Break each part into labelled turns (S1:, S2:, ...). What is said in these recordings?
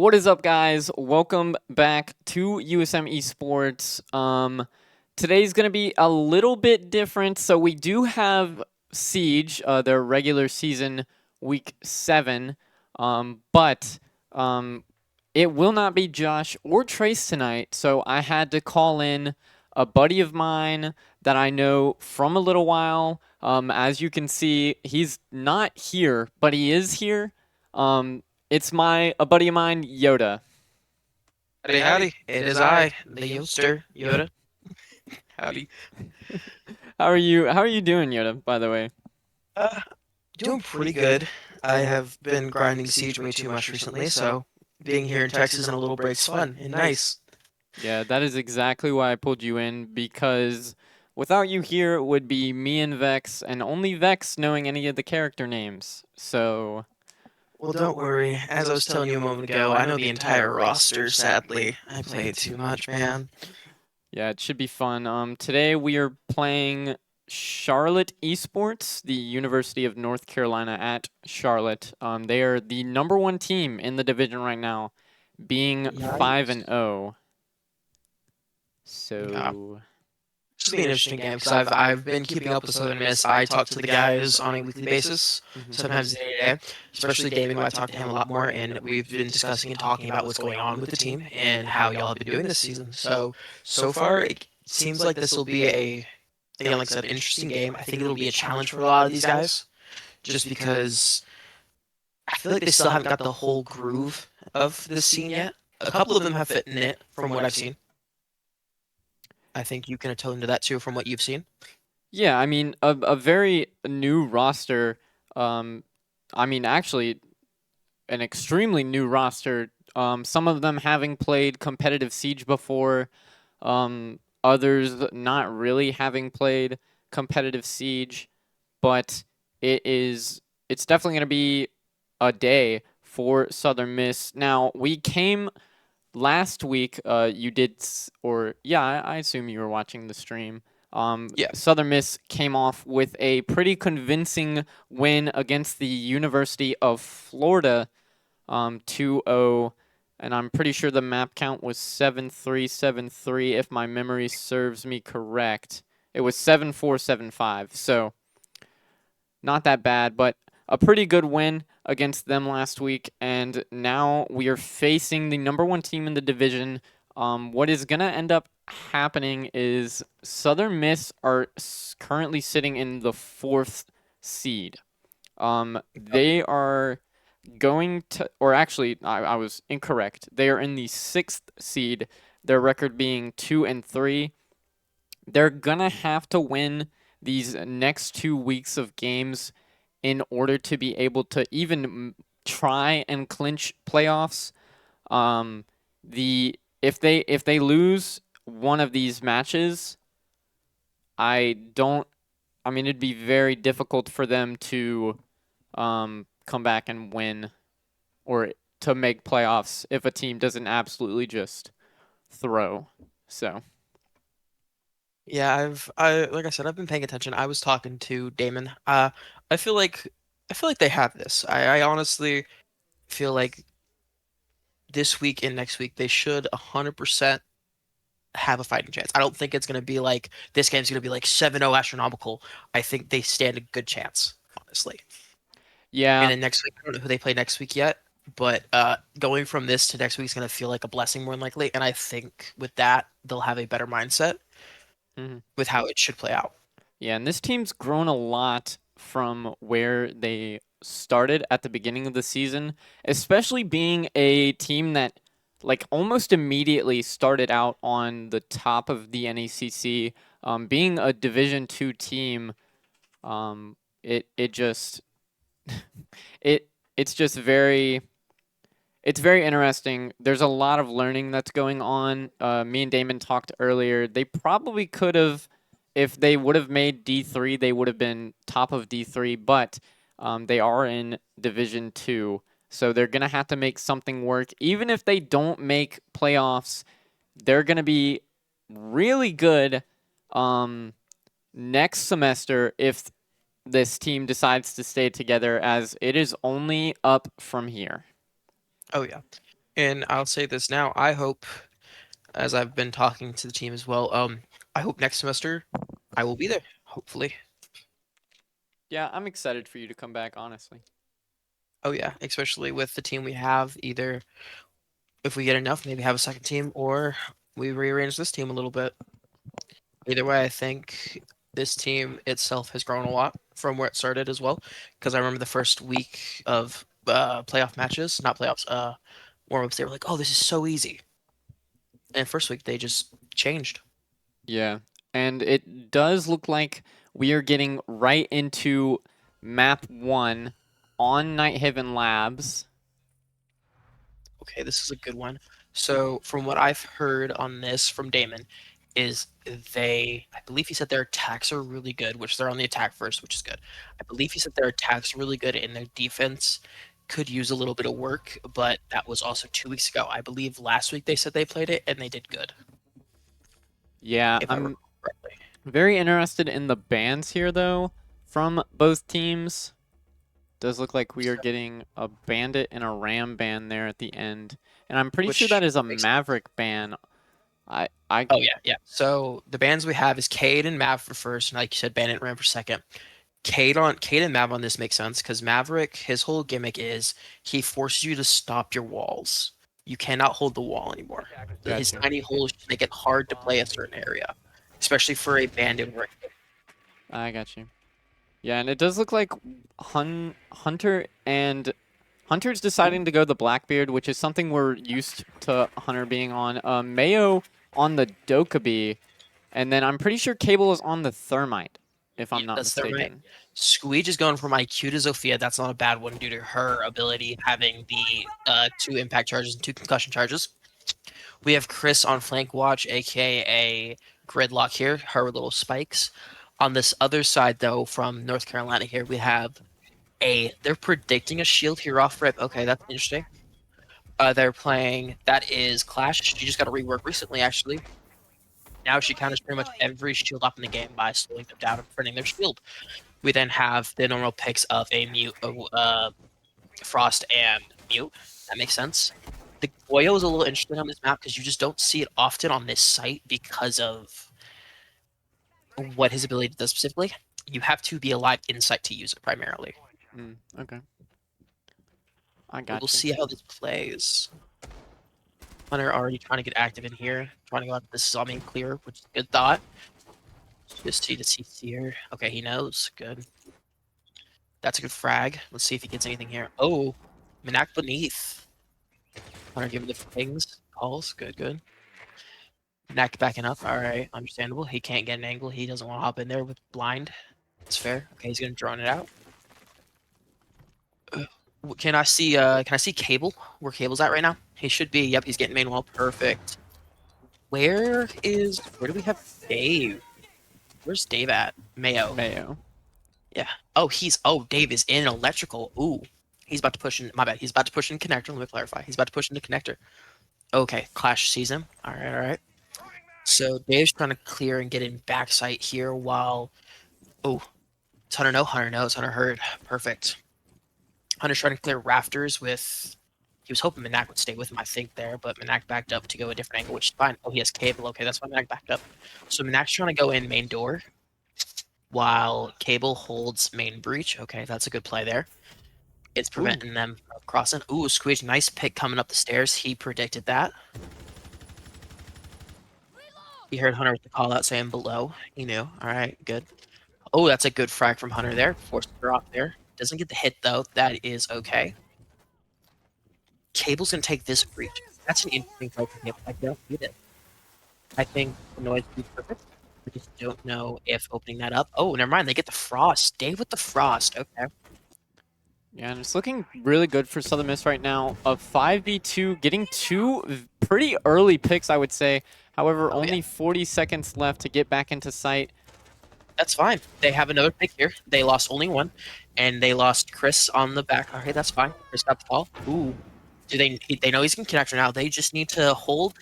S1: What is up, guys? Welcome back to USM Esports. Today's gonna be a little bit different. So we do have Siege, their regular season week 7, but um, it will not be Josh or Trace tonight. So I had to call in a buddy of mine that I know from a little while. As you can see, he's not here, but he is here. It's a buddy of mine, Yoda.
S2: Howdy, howdy. It is I, the youngster, Yoda. Howdy.
S1: How are you doing, Yoda, by the way?
S2: Uh, Doing pretty good. I have been grinding Siege way too much recently, so being here in Texas in a little break's fun and nice.
S1: Yeah, that is exactly why I pulled you in, because without you here, it would be me and Vex, and only Vex knowing any of the character names. So,
S2: Well, don't worry. As I was telling you a moment ago, I know the entire roster, sadly. I played too much, man.
S1: yeah, it should be fun. Today we are playing Charlotte Esports, the University of North Carolina at Charlotte. They are the #1 team in the division right now, being 5
S2: Yikes.
S1: and 0.
S2: Yeah.
S1: So,
S2: This will be an interesting game because I've been keeping up with Southern Miss. I talk to the guys on a weekly basis,
S1: mhm.
S2: sometimes day to day, especially Damon. I talk to him a lot more, and we've been discussing and talking about what's going on with the team and how y'all have been doing this season. So far, it seems like this will be again, like I said, interesting game. I think it'll be a challenge for a lot of these guys, just because I feel like they still haven't got the whole groove of this scene yet. A couple of them have fit in it from what I've seen. I think you can atone to that too from what you've seen.
S1: Yeah, I mean, a very new roster. Um, I mean, actually, an extremely new roster. Some of them having played competitive Siege before, others not really having played competitive Siege, but it's definitely going to be a day for Southern Miss. Now, we came last week. You did, or yeah, I assume you were watching the stream.
S2: Yeah.
S1: Southern Miss came off with a pretty convincing win against the University of Florida, 2-0, and I'm pretty sure the map count was 7-3, 7-3, if my memory serves me correct. It was 7-4, 7-5, so not that bad, but a pretty good win against them last week, and now we are facing the #1 team in the division. What is going to end up happening is Southern Miss are currently sitting in the 4th seed. They are going to, or actually, I was incorrect. They are in the 6th seed, their record being 2-3. They're gonna have to win these next 2 weeks of games in order to be able to even try and clinch playoffs. Um, the if they lose one of these matches, I don't. I mean, it'd be very difficult for them to come back and win or to make playoffs if a team doesn't absolutely just throw. So.
S2: Yeah, I like I said, I've been paying attention. I was talking to Damon. I feel like I feel like they have this. I honestly feel like this week and next week they should 100% have a fighting chance. I don't think it's gonna be like this game's gonna be like 7-0 astronomical. I think they stand a good chance, honestly. And
S1: Yeah,
S2: then next week, I don't know who they play next week yet, but going from this to next week is gonna feel like a blessing more than likely. And I think with that, they'll have a better mindset
S1: mhm.
S2: with how it should play out.
S1: Yeah, and this team's grown a lot from where they started at the beginning of the season, especially being a team that like almost immediately started out on the top of the NECC. Being a Division 2 team, it just it's just very interesting. There's a lot of learning that's going on. Me and Damon talked earlier. They probably could have, if they would have made D3, they would have been top of D3, but they are in Division 2. So they're going to have to make something work. Even if they don't make playoffs, they're going to be really good um, next semester if this team decides to stay together, as it is only up from here.
S2: Oh yeah. And I'll say this now. I hope, as I've been talking to the team as well, I hope next semester I will be there. Hopefully.
S1: Yeah, I'm excited for you to come back, honestly.
S2: Oh yeah, especially with the team we have. Either if we get enough, maybe have a second team, or we rearrange this team a little bit. Either way, I think this team itself has grown a lot from where it started as well. Because I remember the first week of playoff matches, not playoffs, warm-ups, they were like, "Oh, this is so easy." And first week they just changed.
S1: Yeah. And it does look like we are getting right into map 1 on Night Haven Labs.
S2: Okay, this is a good one. So, from what I've heard on this from Damon, is I believe he said their attacks are really good, which they're on the attack first, which is good. I believe he said their attacks are really good and their defense could use a little bit of work, but that was also 2 weeks ago. I believe last week they said they played it and they did good,
S1: Yeah,
S2: if I
S1: I'm
S2: recall correctly.
S1: very interested in the bans here, though, from both teams. Does look like we are
S2: So,
S1: getting a bandit and a ram ban there at the end. And I'm pretty sure that
S2: which
S1: is a
S2: makes sense.
S1: maverick ban. I
S2: Oh yeah, yeah. So the bands we have is Cade and Mav for first, and like you said, Bandit and Ram for second. Cade and Mav on this makes sense because Maverick, his whole gimmick is he forces you to stop your walls. You cannot hold the wall anymore.
S1: got
S2: His
S1: you.
S2: tiny holes just make it hard to play a certain area, especially for a bandit or
S1: I got you. Yeah, and it does look like Hunter and Hunter's deciding to go the Blackbeard, which is something we're used to Hunter being on. Mayo on the Dokkaebi, and then I'm pretty sure Cable is on the Thermite, if
S2: yeah,
S1: I'm not
S2: that's Thermite.
S1: mistaken.
S2: Squeege is going from IQ to Zofia. That's not a bad one due to her ability having the two impact charges and two concussion charges. We have Chris on flank watch, aka Gridlock here, her little spikes. On this other side, though, from North Carolina here, we have they're predicting a shield here off rip. Okay, that's interesting. They're playing that is Clash. She just got a rework recently, actually. Now she counters pretty much every shield up in the game by slowing them down and printing their shield. We then have the normal picks of a mute, Frost, and mute. That makes sense. The Goyo is a little interesting on this map because you just don't see it often on this site because of what his ability does specifically. You have to be alive insight to use it primarily.
S1: Okay, I
S2: But we'll
S1: got you.
S2: see how this plays. Hunter already trying to get active in here, trying to go out this zombie clear, which is a good thought. Just see the CC here. Okay, he knows. Good. That's a good frag. Let's see if he gets anything here. Oh, Minak beneath. Hunter giving the things. Calls. Good, good. Minak backing up. All right, understandable. He can't get an angle. He doesn't want to hop in there with blind. It's fair. Okay, he's gonna drone it out. Can I see Cable? Where Cable's at right now? He should be. Yep, he's getting main wall. Perfect. Where do we have Dave? Where's Dave at? Mayo.
S1: Mayo.
S2: Yeah. Dave is in electrical. Ooh. He's about to push in. My bad. He's about to push in connector. Let me clarify. He's about to push into connector. Okay. Clash sees him. All right. All right. So Dave's trying to clear and get in backside here while. Oh, it's Hunter no. Hunter knows. Hunter heard. Perfect. Hunter's trying to clear rafters with. He was hoping Minak would stay with him, I think, there, but Minak backed up to go a different angle, which is fine. Oh, he has Cable. Okay, that's why Minak backed up. So Minak's trying to go in main door while Cable holds main breach. Okay, that's a good play there. It's
S1: Ooh.
S2: preventing them from crossing. Ooh, Squeeze, nice pick coming up the stairs. He predicted that. He heard Hunter with the call out saying below. He knew. All right, good. Oh, that's a good frag from Hunter there. Forced the drop there. Doesn't get the hit though. That is okay. Cable's gonna take this breach. That's an interesting play from Cable. I don't get it. I think the noise would be perfect. I just don't know if opening that up. Oh, never mind. They get the frost. Dave with the frost. Okay.
S1: Yeah, and it's looking really good for Southern Miss right now. A 5v2, getting two pretty early picks, I would say. However,
S2: Oh yeah.
S1: only 40 seconds left to get back into sight.
S2: That's fine. They have another pick here. They lost only one, and they lost Chris on the back. Okay, that's fine. Chris got the call. Ooh. Do they know he's in connector now. They just need to hold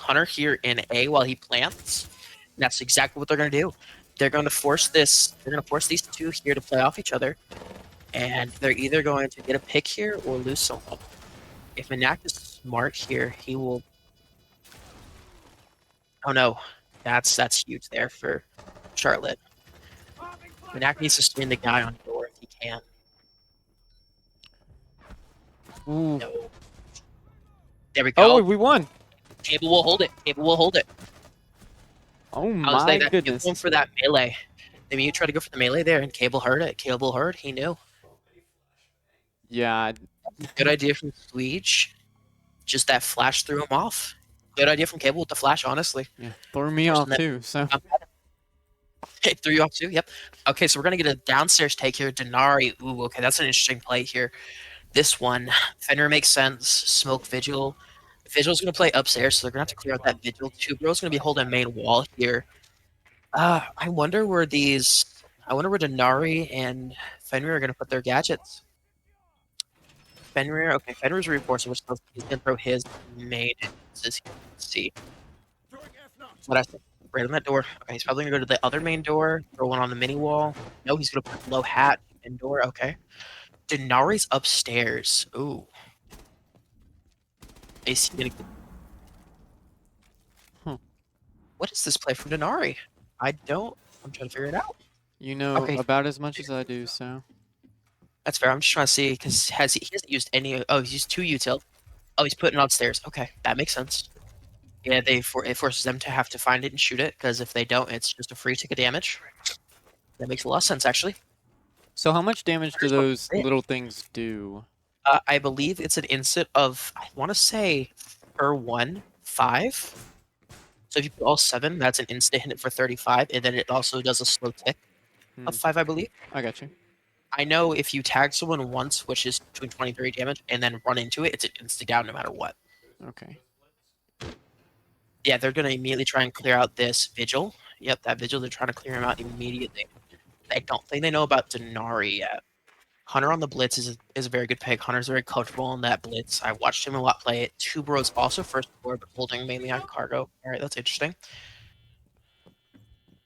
S2: Hunter here in A while he plants. And that's exactly what they're gonna do. They're gonna force these two here to play off each other. And they're either going to get a pick here or lose someone. If Minak is smart here. He will. Oh no, that's huge there for Charlotte. NECC needs to spin the guy on door if he can.
S1: Ooh.
S2: No. There we
S1: Oh,
S2: go.
S1: we won.
S2: Cable will hold it. Cable will hold it.
S1: Oh
S2: I was
S1: my
S2: like that. He was
S1: goodness.
S2: going for that melee. Maybe you try to go for the melee there, and Cable heard it. Cable heard. He knew.
S1: Yeah.
S2: Good idea from Squeege. Just that flash threw him off. Good idea from Cable with the flash, honestly.
S1: Yeah. Threw me
S2: Forcing
S1: off
S2: that
S1: too. So.
S2: it threw you off too. Yep. Okay, so we're gonna get a downstairs take here. Denari. Ooh, okay, that's an interesting play here. This one, Fenrir makes sense. Smoke Vigil. Vigil's gonna play upstairs, so they're gonna have to clear out that Vigil. Two Bro's gonna be holding main wall here. I wonder where these. I wonder where Denari and Fenrir are gonna put their gadgets. Fenrir, okay, Fenrir's reinforcing, which he's gonna throw his main. Let's see. What I said. Right on that door. Okay, he's probably gonna go to the other main door, throw one on the mini wall. No, he's gonna put low hat in door. Okay. Denari's upstairs. Ooh. Is he gonna?
S1: Huh.
S2: What is this play from Denari? I don't. I'm trying to figure it out.
S1: You know
S2: Okay,
S1: about as much as I do. So.
S2: that's fair. I'm just trying to see because he hasn't used any. Oh, he's used two util. Oh, he's putting it upstairs. Okay, that makes sense. Yeah, it forces them to have to find it and shoot it because if they don't, it's just a free tick of damage. That makes a lot of sense actually.
S1: So how much damage do
S2: Here's what
S1: those little things do?
S2: I believe it's an instant of I want to say per 1 5. So if you put all 7, that's an instant hit for 35, and then it also does a slow tick
S1: Hmm.
S2: of 5, I believe.
S1: I got you.
S2: I know if you tag someone once, which is between 20 and 30 damage, and then run into it, it's an instant down no matter what.
S1: Okay.
S2: Yeah, they're going to immediately try and clear out this Vigil. Yep, that Vigil, they're trying to clear him out immediately. I don't think they know about Denari yet. Hunter on the Blitz is a very good pick. Hunter's very comfortable on that Blitz. I watched him a lot play it. Two Bros also first floor, but holding mainly on cargo. All right, that's interesting.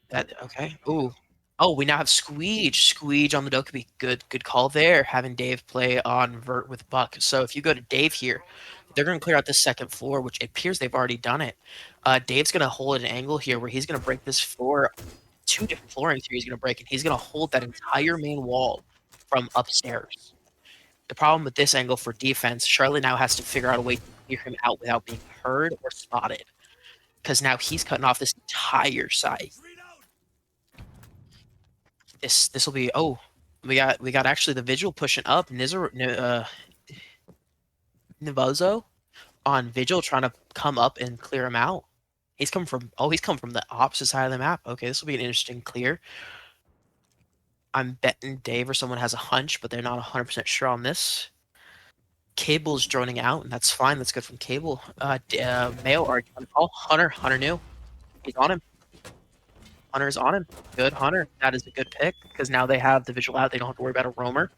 S2: That okay. Ooh. Oh, we now have Squeege. Squeege on the Dokkaebi. Good call there. Having Dave play on Vert with Buck. So if you go to Dave here, they're going to clear out the second floor, which it appears they've already done it. Dave's going to hold an angle here where he's going to break this floor. 2 different floorings here he's going to break, and he's going to hold that entire main wall from upstairs. The problem with this angle for defense, Charlotte now has to figure out a way to clear him out without being heard or spotted. Because now he's cutting off this entire side. This will be we got actually the Vigil pushing up. Nivozo on Vigil trying to come up and clear him out. He's come from the opposite side of the map. Okay, this will be an interesting clear. I'm betting Dave or someone has a hunch, but they're not 100% sure on this. Cable's droning out, and that's fine. That's good from Cable. Mayo are trying to call Hunter. Hunter knew. He's on him. Hunter's on him. Good Hunter. That is a good pick because now they have the Vigil out. They don't have to worry about a roamer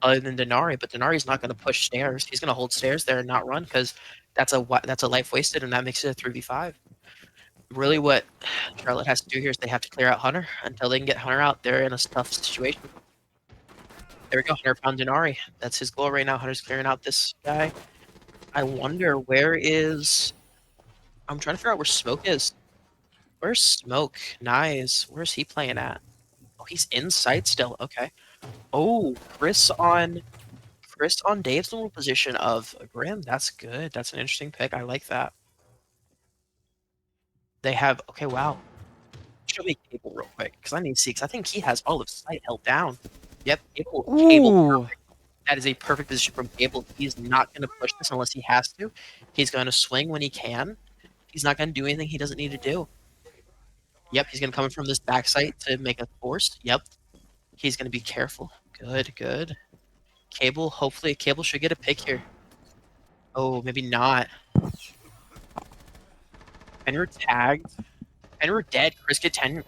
S2: other than Denari. But Denari's not going to push stairs. He's going to hold stairs there and not run because that's a life wasted, and that makes it a 3v5. Really, what Charlotte has to do here is they have to clear out Hunter. Until they can get Hunter out, they're in a tough situation. There we go. Hunter found Denari. That's his goal right now. Hunter's clearing out this guy. I wonder where is. I'm trying to figure out where Smoke is. Where's Smoke? Nice. Where's he playing at? Oh, he's inside still. Okay. Oh, Chris on Dave's normal position of Grim. That's good. That's an interesting pick. I like that. They have okay. Wow. Show me Cable real quick because I need to see. Because I think he has all of sight held down. Yep. Cable.
S1: Ooh.
S2: Perfect. That is a perfect position from Cable. He's not going to push this unless he has to. He's going to swing when he can. He's not going to do anything he doesn't need to do. Yep, he's going to come in from this backside to make a force. Yep. He's going to be careful. Good. Cable, hopefully, Cable should get a pick here. Oh, maybe not. Fenrir tagged. Fenrir dead. Chris get tenure.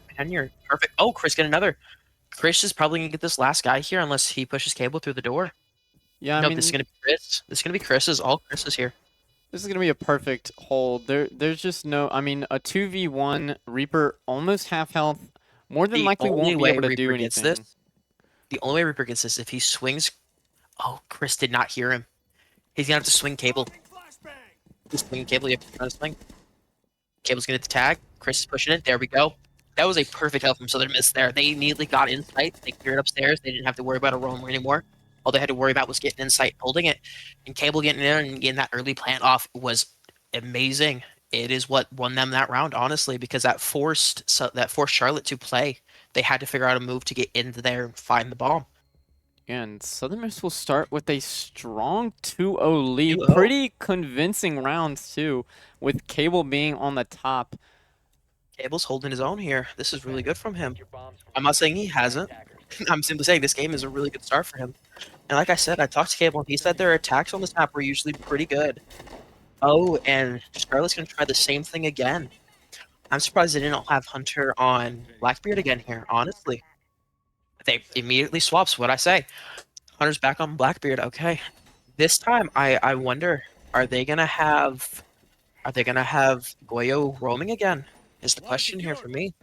S2: Perfect. Oh, Chris get another. Chris is probably going to get this last guy here unless he pushes Cable through the door.
S1: Yeah, I
S2: Nope,
S1: mean,
S2: this is going to be Chris. This is going to be Chris's. All Chris is here.
S1: this is gonna be a perfect hold. There's just no. I mean, a 2v1 Reaper almost half health. More than
S2: The
S1: likely
S2: only
S1: won't be
S2: way
S1: able to do
S2: Reaper gets
S1: anything.
S2: this, the only way Reaper gets this, if he swings. Oh, Chris did not hear him. He's going to have to swing Cable. He's swinging Cable. You have to try to swing. Cable's gonna tag. Chris is pushing it. There we go. That was a perfect help from Southern Miss there. They immediately got in sight. They cleared upstairs. They didn't have to worry about a roamer anymore. All they had to worry about was getting in sight, holding it, and Cable getting in and getting that early plant off was amazing. It is what won them that round, honestly, because that forced Charlotte to play. They had to figure out a move to get into there and find the bomb.
S1: And Southern Miss will start with a strong 2-0 lead.
S2: 2-0.
S1: Pretty convincing rounds, too, with Cable being on the top.
S2: Cable's holding his own here. This is really good from him. I'm not saying he hasn't. I'm simply saying this game is a really good start for him. And like I said, I talked to Cable, and he said their attacks on this map were usually pretty good. Oh, and Charlotte's going to try the same thing again. I'm surprised they didn't have Hunter on Blackbeard again here, honestly. They immediately swaps what I say. Hunter's back on Blackbeard. Okay. This time, I wonder, are they gonna have Goyo roaming again? Is the question here for me.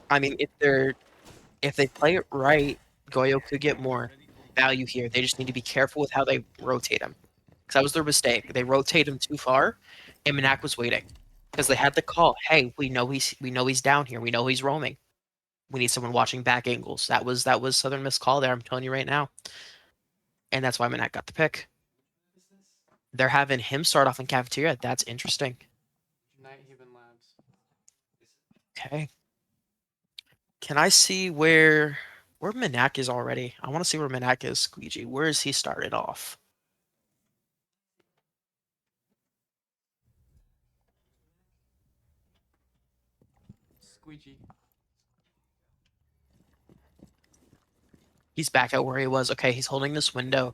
S2: I mean, if they play it right, Goyo could get more value here. They just need to be careful with how they rotate him. Because that was their mistake. They rotate him too far, and Minak was waiting. Because they had the call, hey, we know he's down here. We know he's roaming. We need someone watching back angles. That was Southern Miss call there, I'm telling you right now. And that's why Minak got the pick. They're having him start off in cafeteria. That's interesting. Okay. Can I see where Minak is already? I want to see where Minak is, Squeegee. Where is he started off?
S1: Squeegee.
S2: He's back at where he was. Okay, he's holding this window.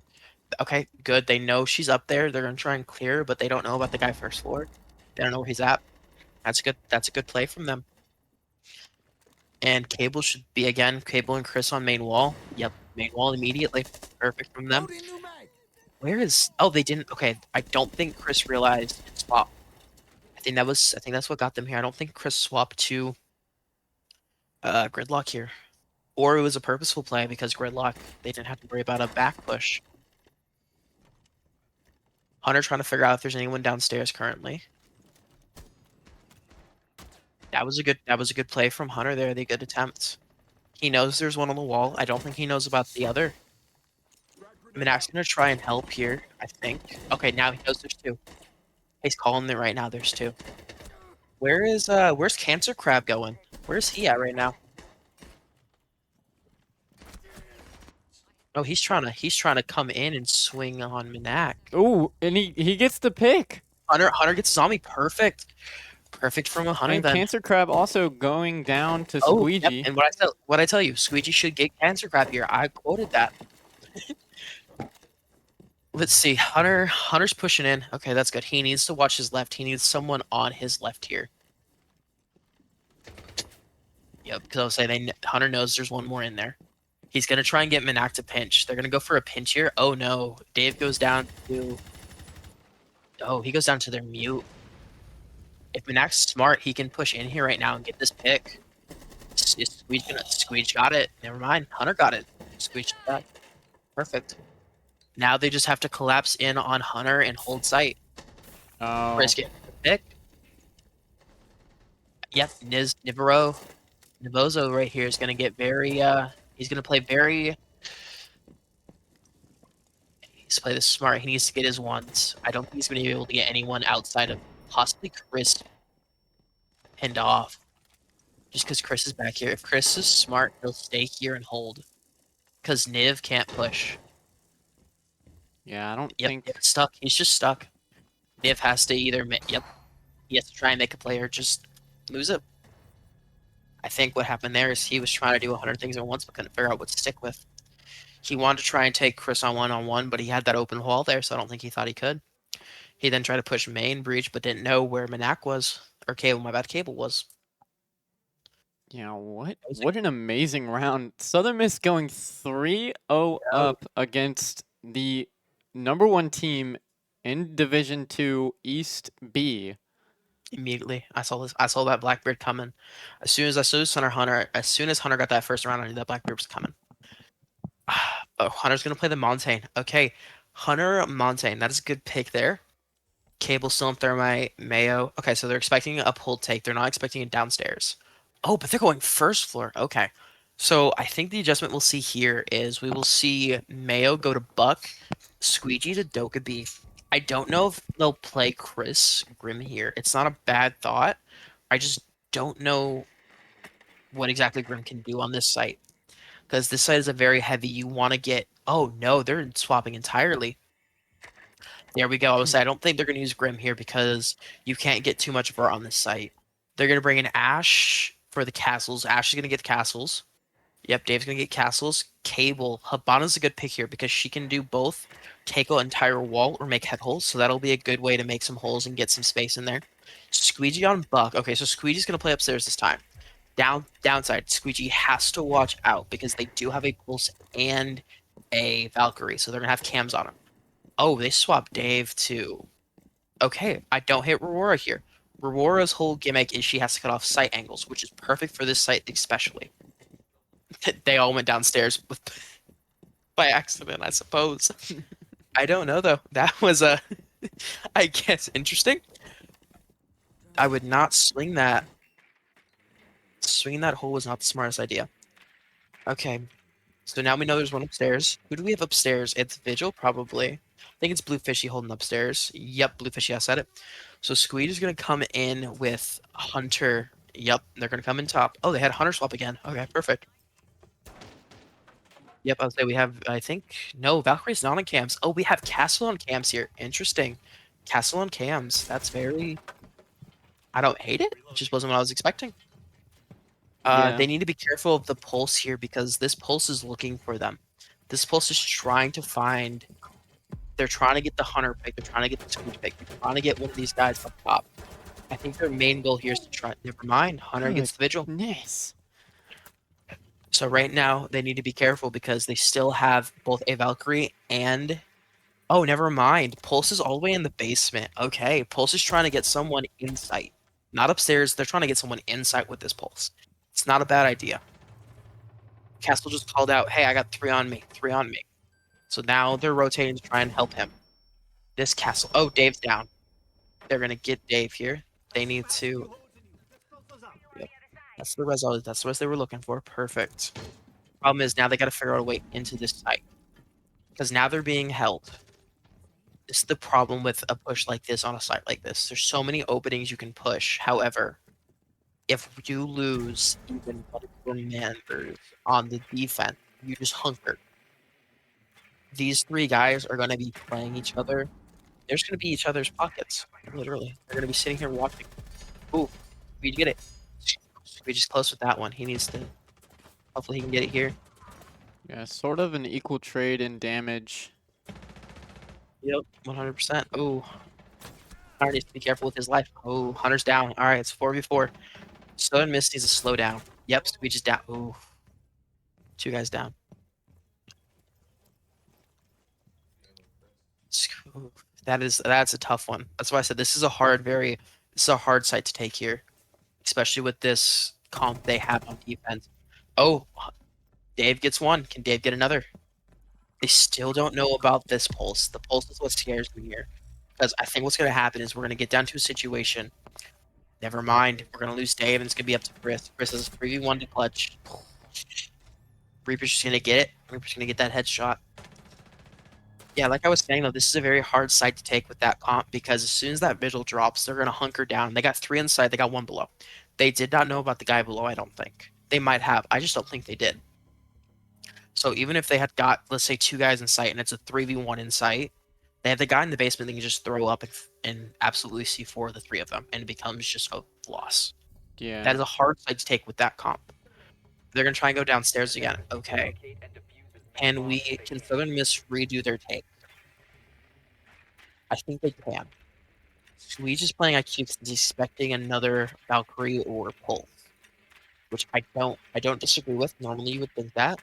S2: Okay, good. They know she's up there. They're gonna try and clear, but they don't know about the guy first floor. They don't know where he's at. That's good. That's a good play from them. And Cable should be again. Cable and Chris on main wall. Yep, main wall immediately. Perfect from them. Where is? Oh, they didn't. Okay, I don't think Chris realized swap. I think that's what got them here. I don't think Chris swapped to Gridlock here, or it was a purposeful play because Gridlock they didn't have to worry about a back push. Hunter trying to figure out if there's anyone downstairs currently. That was a good play from Hunter there. The good attempt. He knows there's one on the wall. I don't think he knows about the other. Minak's gonna try and help here, I think. Okay, now he knows there's two. He's calling it right now. There's two. Where's Cancer Crab going? Where's he at right now? Oh, he's trying to come in and swing on Minak.
S1: Oh, and he gets the pick.
S2: Hunter gets zombie. Perfect. Perfect from a Hunter
S1: And
S2: then.
S1: Cancer Crab also going down to
S2: Oh, yep.
S1: Squeegee.
S2: And what I tell you, Squeegee should get Cancer Crab here. I quoted that. Let's see. Hunter's pushing in. Okay, that's good. He needs to watch his left. He needs someone on his left here. Yep, because I was saying Hunter knows there's one more in there. He's gonna try and get Minak to pinch. They're gonna go for a pinch here. Oh no, Dave goes down to. Oh, he goes down to their mute. If Minak's smart, he can push in here right now and get this pick. Squeege got it. Never mind. Hunter got it. Squeege got it. Perfect. Now they just have to collapse in on Hunter and hold sight.
S1: Oh.
S2: Chris get the pick. Yep, Nivozo right here is gonna get very he's gonna play very he's play this smart. He needs to get his ones. I don't think he's gonna be able to get anyone outside of possibly Chris pinned off. Just because Chris is back here. If Chris is smart, he'll stay here and hold. Because Niv can't push.
S1: Yeah, I don't
S2: Yep,
S1: think.
S2: stuck. He's just stuck. Niv has to either yep. He has to try and make a play or just lose it. I think what happened there is he was trying to do 100 things at once but couldn't figure out what to stick with. He wanted to try and take Chris on one-on-one, but he had that open wall there, so I don't think he thought he could. He then tried to push main breach, but didn't know where Minak was. Or Cable, my bad, Cable was.
S1: Yeah, what an amazing round. Southern Miss going 3-0 up against the number 1 team in Division 2 East B.
S2: Immediately, I saw that Blackbeard coming. As soon as Hunter got that first round, I knew that Blackbeard was coming. Oh, Hunter's gonna play the Montaigne. Okay, Hunter Montaigne. That is a good pick there. Cable, Storm, Thermite, Mayo. Okay, so they're expecting an uphold take. They're not expecting it downstairs. Oh, but they're going first floor. Okay. So I think the adjustment we'll see here is we will see Mayo go to Buck, Squeegee to Dokkaebi. I don't know if they'll play Chris Grim here. It's not a bad thought. I just don't know what exactly Grim can do on this site. Because this site is a very heavy. You want to get. Oh no, they're swapping entirely. There we go. I was say I don't think they're going to use Grim here because you can't get too much Vert on this site. They're going to bring in Ash for the castles. Ash is going to get the castles. Yep, Dave's going to get castles. Cable. Habana's a good pick here because she can do both take an entire wall or make head holes. So that'll be a good way to make some holes and get some space in there. Squeegee on Buck. Okay, so Squeegee's going to play upstairs this time. Downside, Squeegee has to watch out because they do have a Pulse and a Valkyrie. So they're going to have cams on him. Oh, they swapped Dave too. Okay, I don't hit Aurora here. Aurora's whole gimmick is she has to cut off sight angles, which is perfect for this site especially. They all went downstairs with, by accident, I suppose. I don't know though. That was a, I guess, interesting. I would not swing that. Swinging that hole was not the smartest idea. Okay, so now we know there's one upstairs. Who do we have upstairs? It's Vigil, probably. I think it's Blue Fishy holding upstairs. Yep, Blue Fishy, I said it. So Squeed is going to come in with Hunter. Yep, they're going to come in top. Oh, they had Hunter swap again. Okay, perfect. Yep, I would say we have, I think, no, Valkyrie's not on cams. Oh, we have Castle on cams here. Interesting. Castle on cams. That's very, I don't hate it. It just wasn't what I was expecting.
S1: Yeah.
S2: They need to be careful of the pulse here because this pulse is looking for them. This pulse is trying to find. They're trying to get the hunter pick. They're trying to get the squeeze pick. They're trying to get one of these guys up top. I think their main goal here is to try. Never mind. Hunter gets the vigil.
S1: Goodness.
S2: So right now they need to be careful because they still have both a Valkyrie and. Oh, never mind. Pulse is all the way in the basement. Okay, Pulse is trying to get someone insight, not upstairs. They're trying to get someone insight with this Pulse. It's not a bad idea. Castle just called out, hey, I got 3 on me, 3 on me. So now they're rotating to try and help him. This Castle. Oh, Dave's down. They're going to get Dave here. They need to. Yep. That's the result. That's the res they were looking for. Perfect. Problem is now they got to figure out a way into this site. Because now they're being held. This is the problem with a push like this on a site like this. There's so many openings you can push. However, if you lose even one of your members on the defense, you just hunker. These 3 guys are going to be playing each other. They're just going to be each other's pockets. Literally. They're going to be sitting here watching. Ooh, we get it. We just close with that one. He needs to. Hopefully, he can get it here.
S1: Yeah, sort of an equal trade in damage.
S2: Yep, 100%. Ooh. Hunter needs to be careful with his life. Oh, Hunter's down. All right, it's 4v4. Southern Mist needs to slow down. Yep, Squeege is down. Ooh. 2 guys down. Ooh, that's a tough one. That's why I said this is a hard site to take here, especially with this comp they have on defense. Oh, Dave gets one. Can Dave get another? They still don't know about this pulse. The pulse is what scares me here. Because I think what's going to happen is we're going to get down to a situation. Never mind. We're going to lose Dave, and it's going to be up to Chris. Chris is 3v1 to clutch. Reaper's just going to get it. Reaper's going to get that headshot. Yeah, like I was saying, though, this is a very hard site to take with that comp because as soon as that visual drops, they're going to hunker down. They got 3 inside. They got 1 below. They did not know about the guy below, I don't think. They might have. I just don't think they did. So even if they had got, let's say, 2 guys in sight and it's a 3v1 in sight, they have the guy in the basement, they can just throw up and absolutely see 4 of the 3 of them, and it becomes just a loss. That
S1: Yeah.
S2: is a hard site to take with that comp. They're going to try and go downstairs again. Okay. Can Southern Miss redo their take? I think they can. Sweet is playing IQ because he's expecting another Valkyrie or Pulse, which I don't disagree with. Normally you would think that.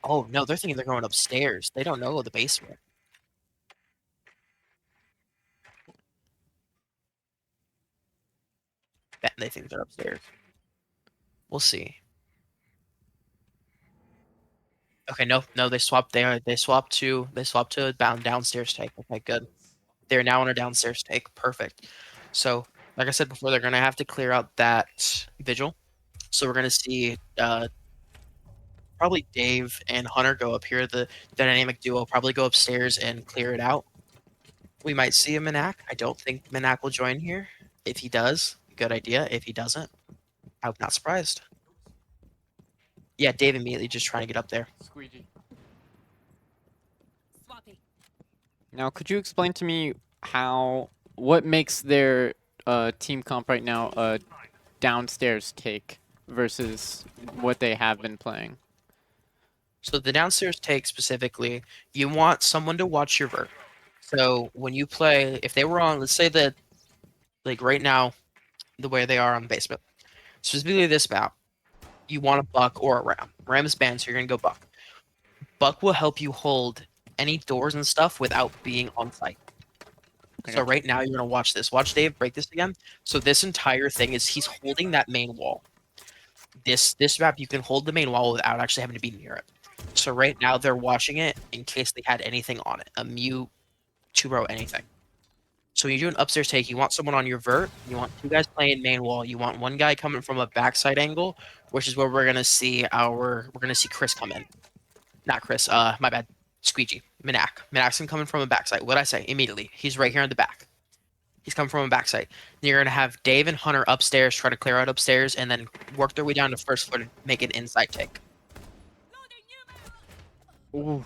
S2: Oh no, they're thinking they're going upstairs. They don't know the basement. They think they're upstairs. We'll see. Okay, no, they swapped. They swapped to bound downstairs take. Okay, good. They're now on a downstairs take. Perfect. So, like I said before, they're gonna have to clear out that vigil. So we're gonna see probably Dave and Hunter go up here. The dynamic duo probably go upstairs and clear it out. We might see a Minak. I don't think Minak will join here. If he does, good idea. If he doesn't, I'm not surprised. Yeah, Dave immediately just trying to get up there.
S1: Squeegee. Now, could you explain to me what makes their team comp right now a downstairs take versus what they have been playing?
S2: So the downstairs take specifically, you want someone to watch your vert. So when you play, if they were on, let's say that, like right now, the way they are on the basement, specifically this map, you want a buck or a ram. Ram is banned, so you're gonna go buck. Buck will help you hold any doors and stuff without being on site.
S1: I
S2: So
S1: got you.
S2: right now you're gonna watch this. Watch Dave break this again. So this entire thing is he's holding that main wall. This map you can hold the main wall without actually having to be near it. So right now they're watching it in case they had anything on it, a mute, two row, anything. So when you do an upstairs take, you want someone on your vert. You want two guys playing main wall. You want one guy coming from a backside angle, which is where we're gonna see Chris come in. Not Chris. My bad. Squeegee. Minak. Minak's coming from a backside. What'd I say? Immediately. He's right here in the back. He's coming from a backside. Then you're gonna have Dave and Hunter upstairs, try to clear out upstairs, and then work their way down to first floor to make an inside take.
S1: Ooh.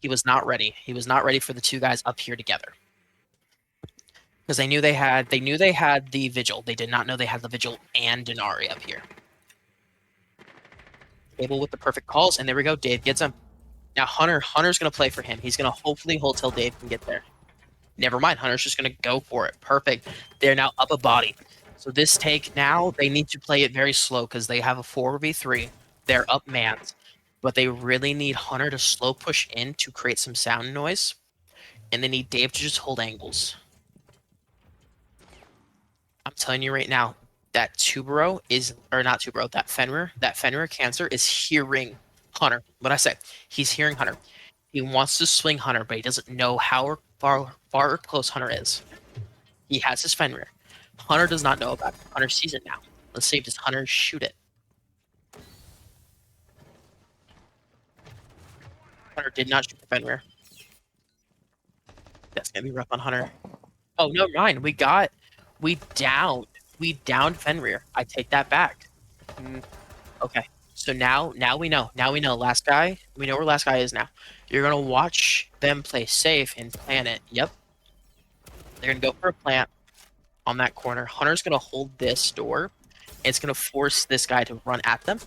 S2: He was not ready. He was not ready for the two guys up here together. Because they knew they had the vigil. They did not know they had the vigil and Denari up here. Able with the perfect calls, and there we go. Dave gets him. Now Hunter's gonna play for him. He's gonna hopefully hold till Dave can get there. Never mind. Hunter's just gonna go for it. Perfect. They're now up a body. So this take now they need to play it very slow because they have a 4v3. They're up mans, but they really need Hunter to slow push in to create some sound noise, and they need Dave to just hold angles. I'm telling you right now, that Tubero is, or not Tubero, that Fenrir Cancer is hearing Hunter. What I say, he's hearing Hunter. He wants to swing Hunter, but he doesn't know how far or close Hunter is. He has his Fenrir. Hunter does not know about it. Hunter sees it now. Let's see if does Hunter shoot it. Hunter did not shoot the Fenrir. That's gonna be rough on Hunter. Oh no, mind. We downed Fenrir. I take that back.
S1: Mm,
S2: Okay. So now we know. Now we know. Last guy. We know where last guy is now. You're gonna watch them play safe and plan it. Yep. They're gonna go for a plant on that corner. Hunter's gonna hold this door. It's gonna force this guy to run at them.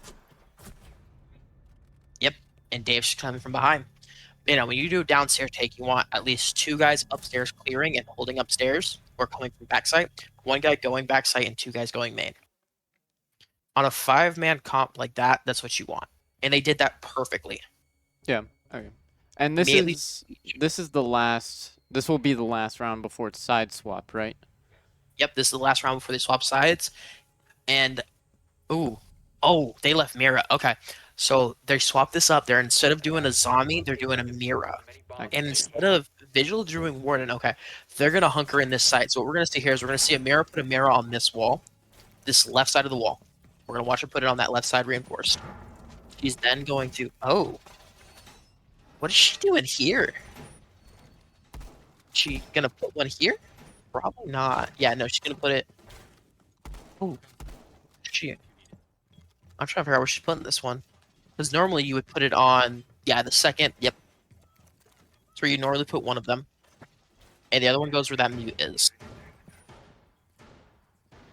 S2: Yep. And Dave's coming from behind. You know, when you do a downstairs take, you want at least two guys upstairs clearing and holding upstairs or coming from backside. One guy going backside and two guys going main. On a 5-man comp like that, that's what you want. And they did that perfectly.
S1: yeah. Okay. And
S2: Immediately.
S1: this is the last. This will be the last round before it's side swapped, right?
S2: Yep, this is the last round before they swap sides. And ooh, oh, they left Mira. Okay, so they swapped this up. They're instead of doing a zombie, they're doing a Mira.
S1: I
S2: And
S1: got you.
S2: instead of Vigil doing Warden, okay, they're gonna hunker in this side. So what we're gonna see here is we're gonna see a Mira put a Mira on this wall, this left side of the wall. We're gonna watch her put it on that left side reinforced. She's then going to what is she doing here? She gonna put one here? Probably not. Yeah, no, she's gonna put it. Oh, she. I'm trying to figure out where she's putting this one. Because normally you would put it on, yeah, the second. Yep. That's where you normally put one of them, and the other one goes where that mute is.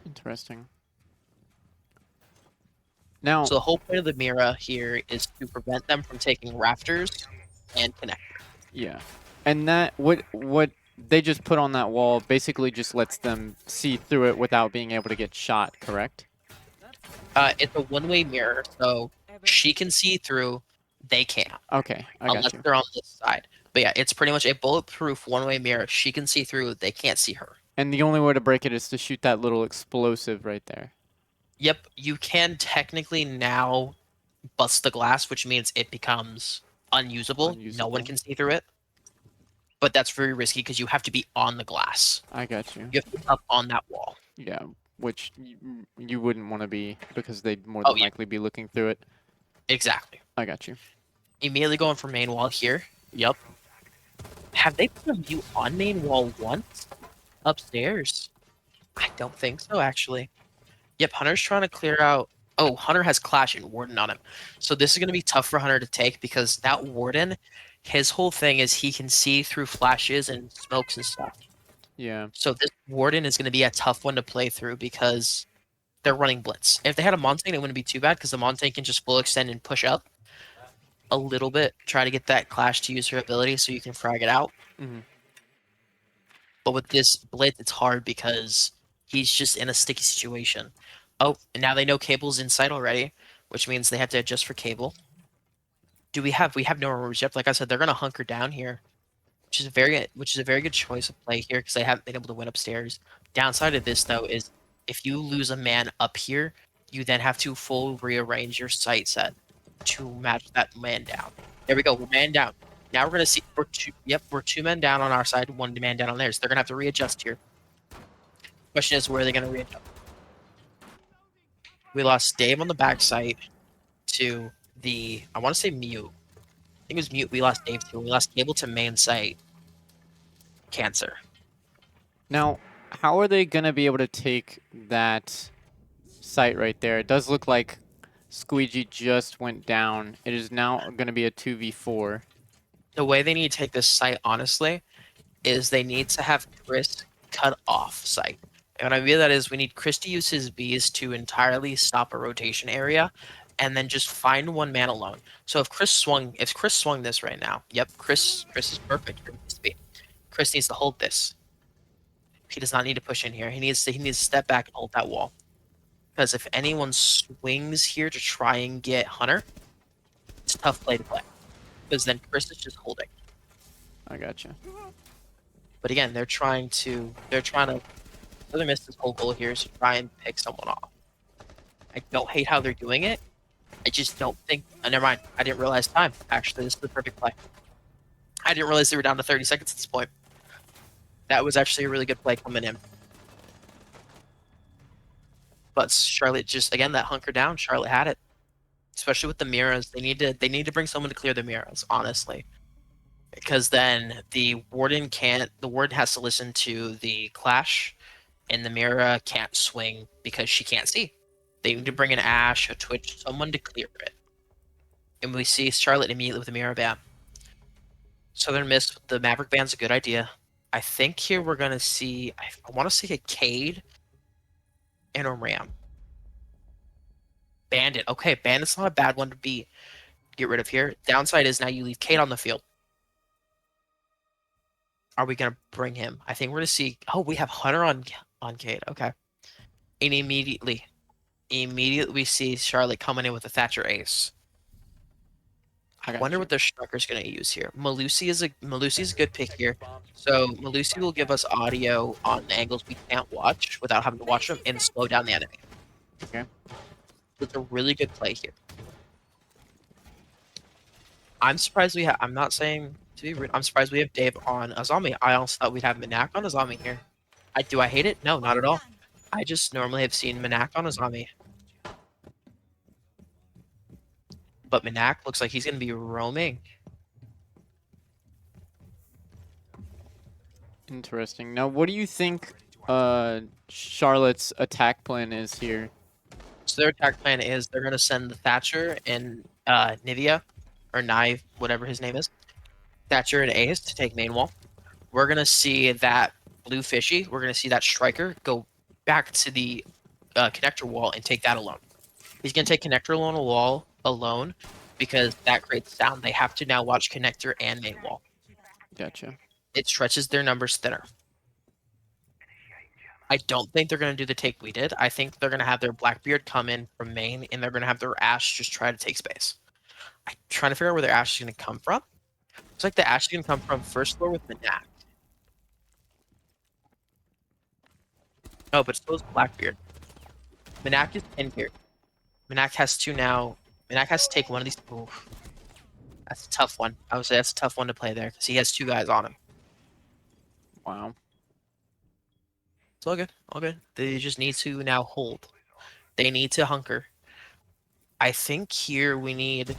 S1: Interesting. Now,
S2: So the whole point of the Mira here is to prevent them from taking rafters and connector.
S1: yeah. And that what they just put on that wall basically just lets them see through it without being able to get shot, correct?
S2: It's a one-way mirror, so she can see through, they can't,
S1: Okay, I got
S2: unless
S1: you.
S2: they're on this side. But yeah, it's pretty much a bulletproof one-way mirror. She can see through, they can't see her.
S1: And the only way to break it is to shoot that little explosive right there.
S2: Yep, you can technically now bust the glass, which means it becomes unusable. No one
S1: Unusable.
S2: can see through it. but that's very risky because you have to be on the glass.
S1: I got you.
S2: You have to be up on that wall.
S1: Yeah, which you wouldn't want to be because they'd more
S2: Oh
S1: than
S2: yeah,
S1: likely be looking through it.
S2: exactly.
S1: I got you.
S2: Immediately going for main wall here. Yep. Have they put you on main wall once? Upstairs? I don't think so, actually. Yep, Hunter's trying to clear out. Oh, Hunter has Clash and Warden on him. So this is going to be tough for Hunter to take because that Warden, his whole thing is he can see through flashes and smokes and stuff.
S1: Yeah.
S2: So this Warden is going to be a tough one to play through because they're running Blitz. If they had a Montane, it wouldn't be too bad because the Montane can just full extend and push up a little bit, try to get that Clash to use her ability so you can frag it out.
S1: Hmm.
S2: But with this Blitz, it's hard because he's just in a sticky situation. Oh, and now they know Cable's in sight already, which means they have to adjust for Cable. We have no removes yet. Like I said, they're gonna hunker down here, which is a very good choice of play here because they haven't been able to win upstairs. Downside of this though is if you lose a man up here, you then have to full rearrange your sight set to match that man down. There we go, we're man down. Now we're gonna see we're two men down on our side, one man down on theirs. They're gonna have to readjust here. Question is where are they gonna readjust? We lost Dave on the back site to the I want to say Mute. I think it was Mute. We lost Dave to. We lost Cable to main site. Cancer.
S1: Now, how are they gonna be able to take that site right there? It does look like Squeegee just went down. It is now gonna be a 2v4.
S2: The way they need to take this site, honestly, is they need to have Chris cut off site. And what I mean by that is we need Chris to use his bees to entirely stop a rotation area and then just find one man alone. So if Chris swung this right now, yep, Chris is perfect. Chris needs to hold this. He does not need to push in here. He needs to step back and hold that wall. Because if anyone swings here to try and get Hunter, it's a tough play to play. Because then Chris is just holding.
S1: I gotcha.
S2: But again, they're trying to really miss this whole goal here is to try and pick someone off. I don't hate how they're doing it. I just don't think never mind. I didn't realize time. Actually, this is the perfect play. I didn't realize they were down to 30 seconds at this point. That was actually a really good play coming in. But Charlotte just again that hunker down, Charlotte had it. Especially with the mirrors. They need to bring someone to clear the mirrors, honestly. Because then the warden has to listen to the clash and the Mira can't swing because she can't see. They need to bring an Ash, a Twitch, someone to clear it. And we see Charlotte immediately with the Mira ban. Southern Mist with the Maverick ban's a good idea. I think here we're gonna see I want to see a Cade and a Ram. Bandit. Okay, Bandit's not a bad one to get rid of here. Downside is now you leave Cade on the field. Are we gonna bring him? I think we're gonna see. Oh, we have Hunter on Cade. Okay, and immediately we see Charlotte coming in with a Thatcher Ace. I wonder what their striker's gonna use here. Malusi is a good pick here. So Malusi will give us audio on angles we can't watch without having to watch them and slow down the enemy.
S1: Okay.
S2: It's a really good play here. I'm surprised we have. I'm not saying to be rude. I'm surprised we have Dave on Azami. I also thought we'd have Manak on Azami here. Do I hate it? No, not at all. I just normally have seen Manak on Azami. But Manak looks like he's going to be roaming.
S1: Interesting. Now, what do you think Charlotte's attack plan is here?
S2: So their attack plan is they're going to send the Thatcher and Nivea, or Knive, whatever his name is. Thatcher and Ace to take main wall. We're going to see that blue fishy. We're going to see that striker go back to the connector wall and take that alone. He's going to take connector alone because that creates sound. They have to now watch connector and main wall.
S1: Gotcha.
S2: It stretches their numbers thinner. I don't think they're going to do the take we did. I think they're going to have their Blackbeard come in from main, and they're going to have their Ashe just try to take space. I'm trying to figure out where their Ashe is going to come from. Looks like the Ashe is going to come from first floor with Manak. Oh, but so is Blackbeard. Manak is in here. Manak has to now. Manak has to take one of these. Oof. That's a tough one. I would say that's a tough one to play there because he has two guys on him.
S1: Wow.
S2: It's all good. All good. They just need to now hold. They need to hunker. I think here we need.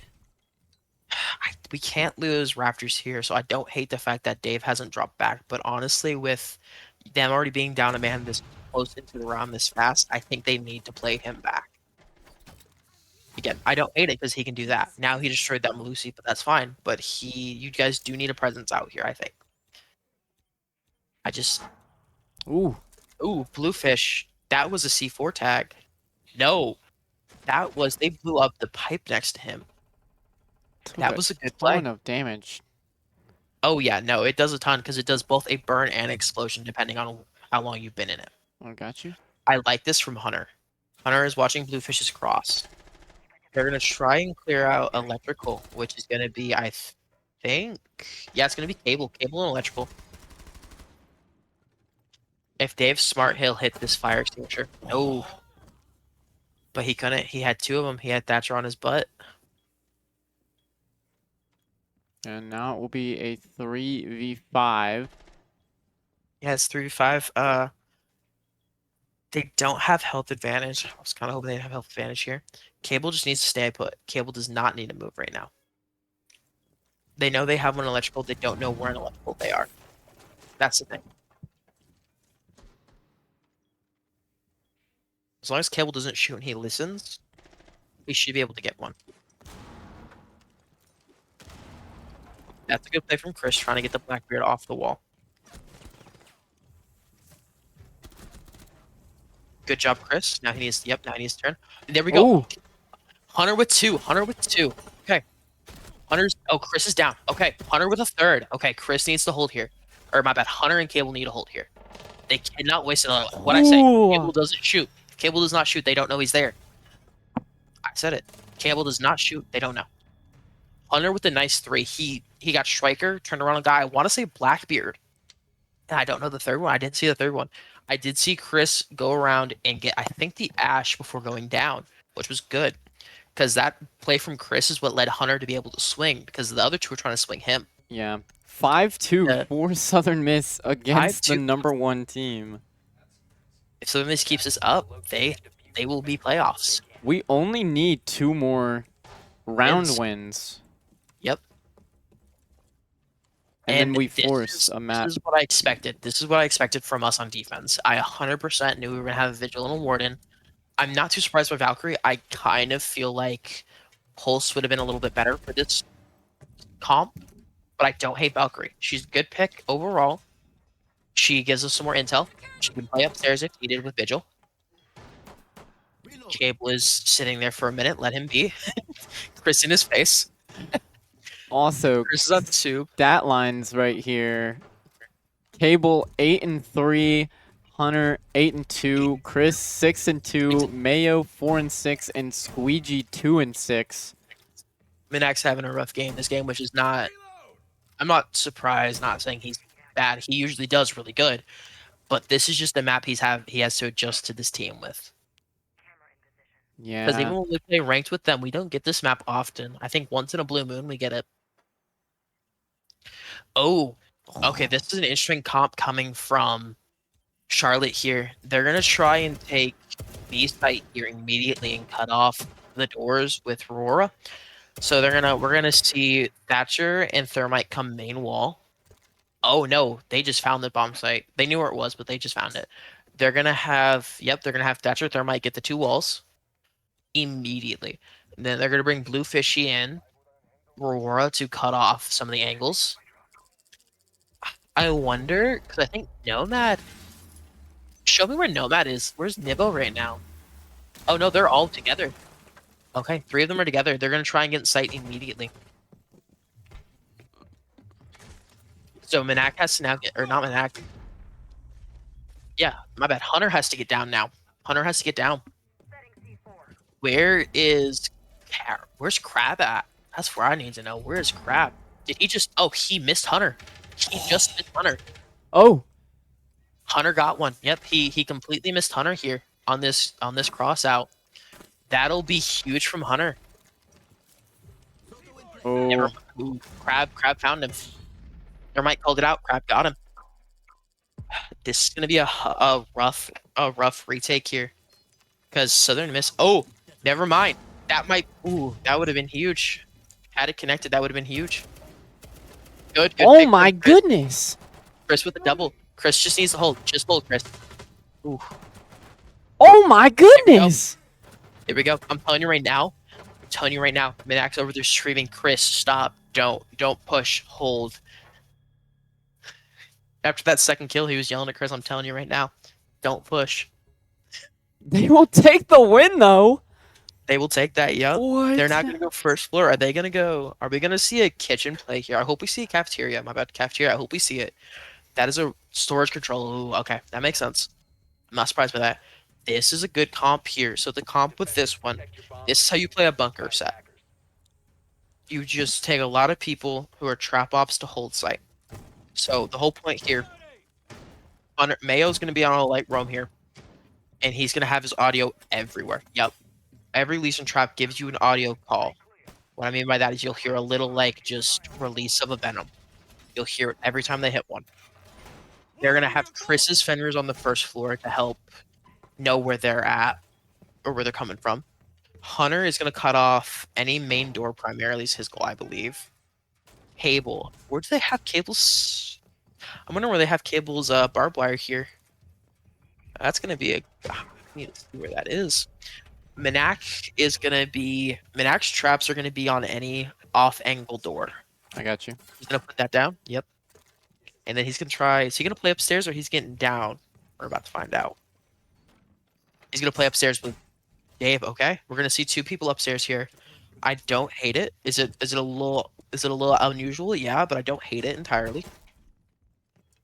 S2: We can't lose Raptors here, so I don't hate the fact that Dave hasn't dropped back. But honestly, with them already being down a man this close into the round this fast, I think they need to play him back. Again, I don't hate it because he can do that. Now he destroyed that Malusi, but that's fine. But you guys do need a presence out here, I think. I just,
S1: Ooh.
S2: ooh, Bluefish. That was a C4 tag. No, they blew up the pipe next to him.
S1: Took
S2: That
S1: a
S2: was a good play.
S1: ton of damage.
S2: Oh yeah, no, it does a ton because it does both a burn and explosion depending on how long you've been in it.
S1: I got you.
S2: I like this from Hunter. Hunter is watching Bluefish's cross. They're gonna try and clear out electrical, which is gonna be, I think, yeah, it's gonna be cable and electrical. If Dave's smart, he'll hit this fire extinguisher. No, but he couldn't. He had two of them. He had Thatcher on his butt.
S1: And now it will be a 3v5.
S2: Yeah, it's 3v5. They don't have health advantage. I was kind of hoping they'd have health advantage here. Cable just needs to stay put. Cable does not need to move right now. They know they have one electrical. They don't know where in electrical they are. That's the thing. As long as Cable doesn't shoot and he listens, he should be able to get one. That's a good play from Chris, trying to get the Blackbeard off the wall. Good job, Chris. Now he needs, yep, now he needs to turn. And there we go.
S1: Ooh.
S2: Hunter with two. Okay. Chris is down. Okay, Hunter with a third. Okay, Chris needs to hold here. Or my bad, Hunter and Cable need to hold here. They cannot waste it. What I say,
S1: Ooh.
S2: Cable doesn't shoot. If Cable does not shoot, they don't know he's there. I said it. Cable does not shoot, they don't know. Hunter with the nice three. He got Striker, turned around a guy. I want to say Blackbeard. And I don't know the third one. I didn't see the third one. I did see Chris go around and get, I think, the Ash before going down, which was good. Because that play from Chris is what led Hunter to be able to swing, because the other two were trying to swing him.
S1: Yeah. 5-2 for Southern Miss against the
S2: 5-2.
S1: #1 team.
S2: If Southern Miss keeps this up, they will be playoffs.
S1: We only need 2 more round wins.
S2: Yep.
S1: And then we force a map.
S2: This is what I expected. This is what I expected from us on defense. I 100% knew we were going to have a Vigil and a Warden. I'm not too surprised by Valkyrie. I kind of feel like Pulse would have been a little bit better for this comp, but I don't hate Valkyrie. She's a good pick overall. She gives us some more intel. She can play upstairs if needed with Vigil. Cable is sitting there for a minute. Let him be. Chris in his face.
S1: Also,
S2: Chris is on 2.
S1: stat lines right here. Cable 8-3, Hunter 8-2, Chris 6-2, Mayo 4-6, and Squeegee 2-6.
S2: Minak's having a rough game this game, which is not. I'm not surprised. Not saying he's bad. He usually does really good, but this is just the map he has to adjust to this team with.
S1: Yeah.
S2: Because even when we play ranked with them, we don't get this map often. I think once in a blue moon we get it. Oh, okay. This is an interesting comp coming from Charlotte here. They're gonna try and take B site here immediately and cut off the doors with Aurora. So we're gonna see Thatcher and Thermite come main wall. Oh no, they just found the bomb site. They knew where it was, but they just found it. They're gonna have Thatcher, Thermite get the 2 walls immediately. And then they're gonna bring Bluefishy in, Aurora to cut off some of the angles. I wonder, because I think Nomad. Show me where Nomad is. Where's Nibbo right now? Oh no, they're all together. Okay, 3 of them are together. They're gonna try and get in sight immediately. So Minak has to now get, or not Minak. Yeah, my bad. Hunter has to get down now. Hunter has to get down. Where's Crab at? That's where I need to know. Where's Crab? Did he just? Oh, he missed Hunter. He just missed Hunter.
S1: Oh.
S2: Hunter got one. Yep, he completely missed Hunter here on this cross out. That'll be huge from Hunter.
S1: Oh.
S2: Crab found him. Thermite called it out. Crab got him. This is gonna be a rough retake here because Southern Miss. Oh, never mind. That might. Ooh, that would have been huge. Had it connected, that would have been huge. Good
S1: Oh
S2: pick
S1: my
S2: from Chris.
S1: goodness!
S2: Chris with the double. Chris just needs to hold. Just hold, Chris. Ooh,
S1: Oh my
S2: here we go.
S1: goodness!
S2: Here we go. I'm telling you right now. I'm telling you right now. Minak's over there screaming, Chris, stop. Don't push. Hold. After that second kill, he was yelling at Chris. I'm telling you right now. Don't push.
S1: They will take the win though.
S2: They will take that. Yup. They're
S1: What?
S2: not gonna go first floor. Are they gonna go? Are we gonna see a kitchen play here? I hope we see a cafeteria. My bad, cafeteria. I hope we see it. That is a storage control. Ooh, okay, that makes sense. I'm not surprised by that. This is a good comp here. So the comp with this one, this is how you play a bunker set. You just take a lot of people who are trap ops to hold site. So the whole point here, Mayo's gonna be on a light roam here, and he's gonna have his audio everywhere. Yep. Every Legion trap gives you an audio call. What I mean by that is you'll hear a little like just release of a venom. You'll hear it every time they hit one. They're gonna have Chris's fenders on the first floor to help know where they're at or where they're coming from. Hunter is gonna cut off any main door primarily is his goal, I believe. Cable. Where do they have cables? I'm wondering where they have cables barbed wire here. That's gonna be a I need to see where that is. Minak's traps are gonna be on any off angle door.
S1: I got you.
S2: He's gonna put that down. Yep. And then he's gonna try. Is he gonna play upstairs or he's getting down? We're about to find out. He's gonna play upstairs with Dave. Okay, we're gonna see two people upstairs here. I don't hate it. Is it a little unusual? Yeah, but I don't hate it entirely.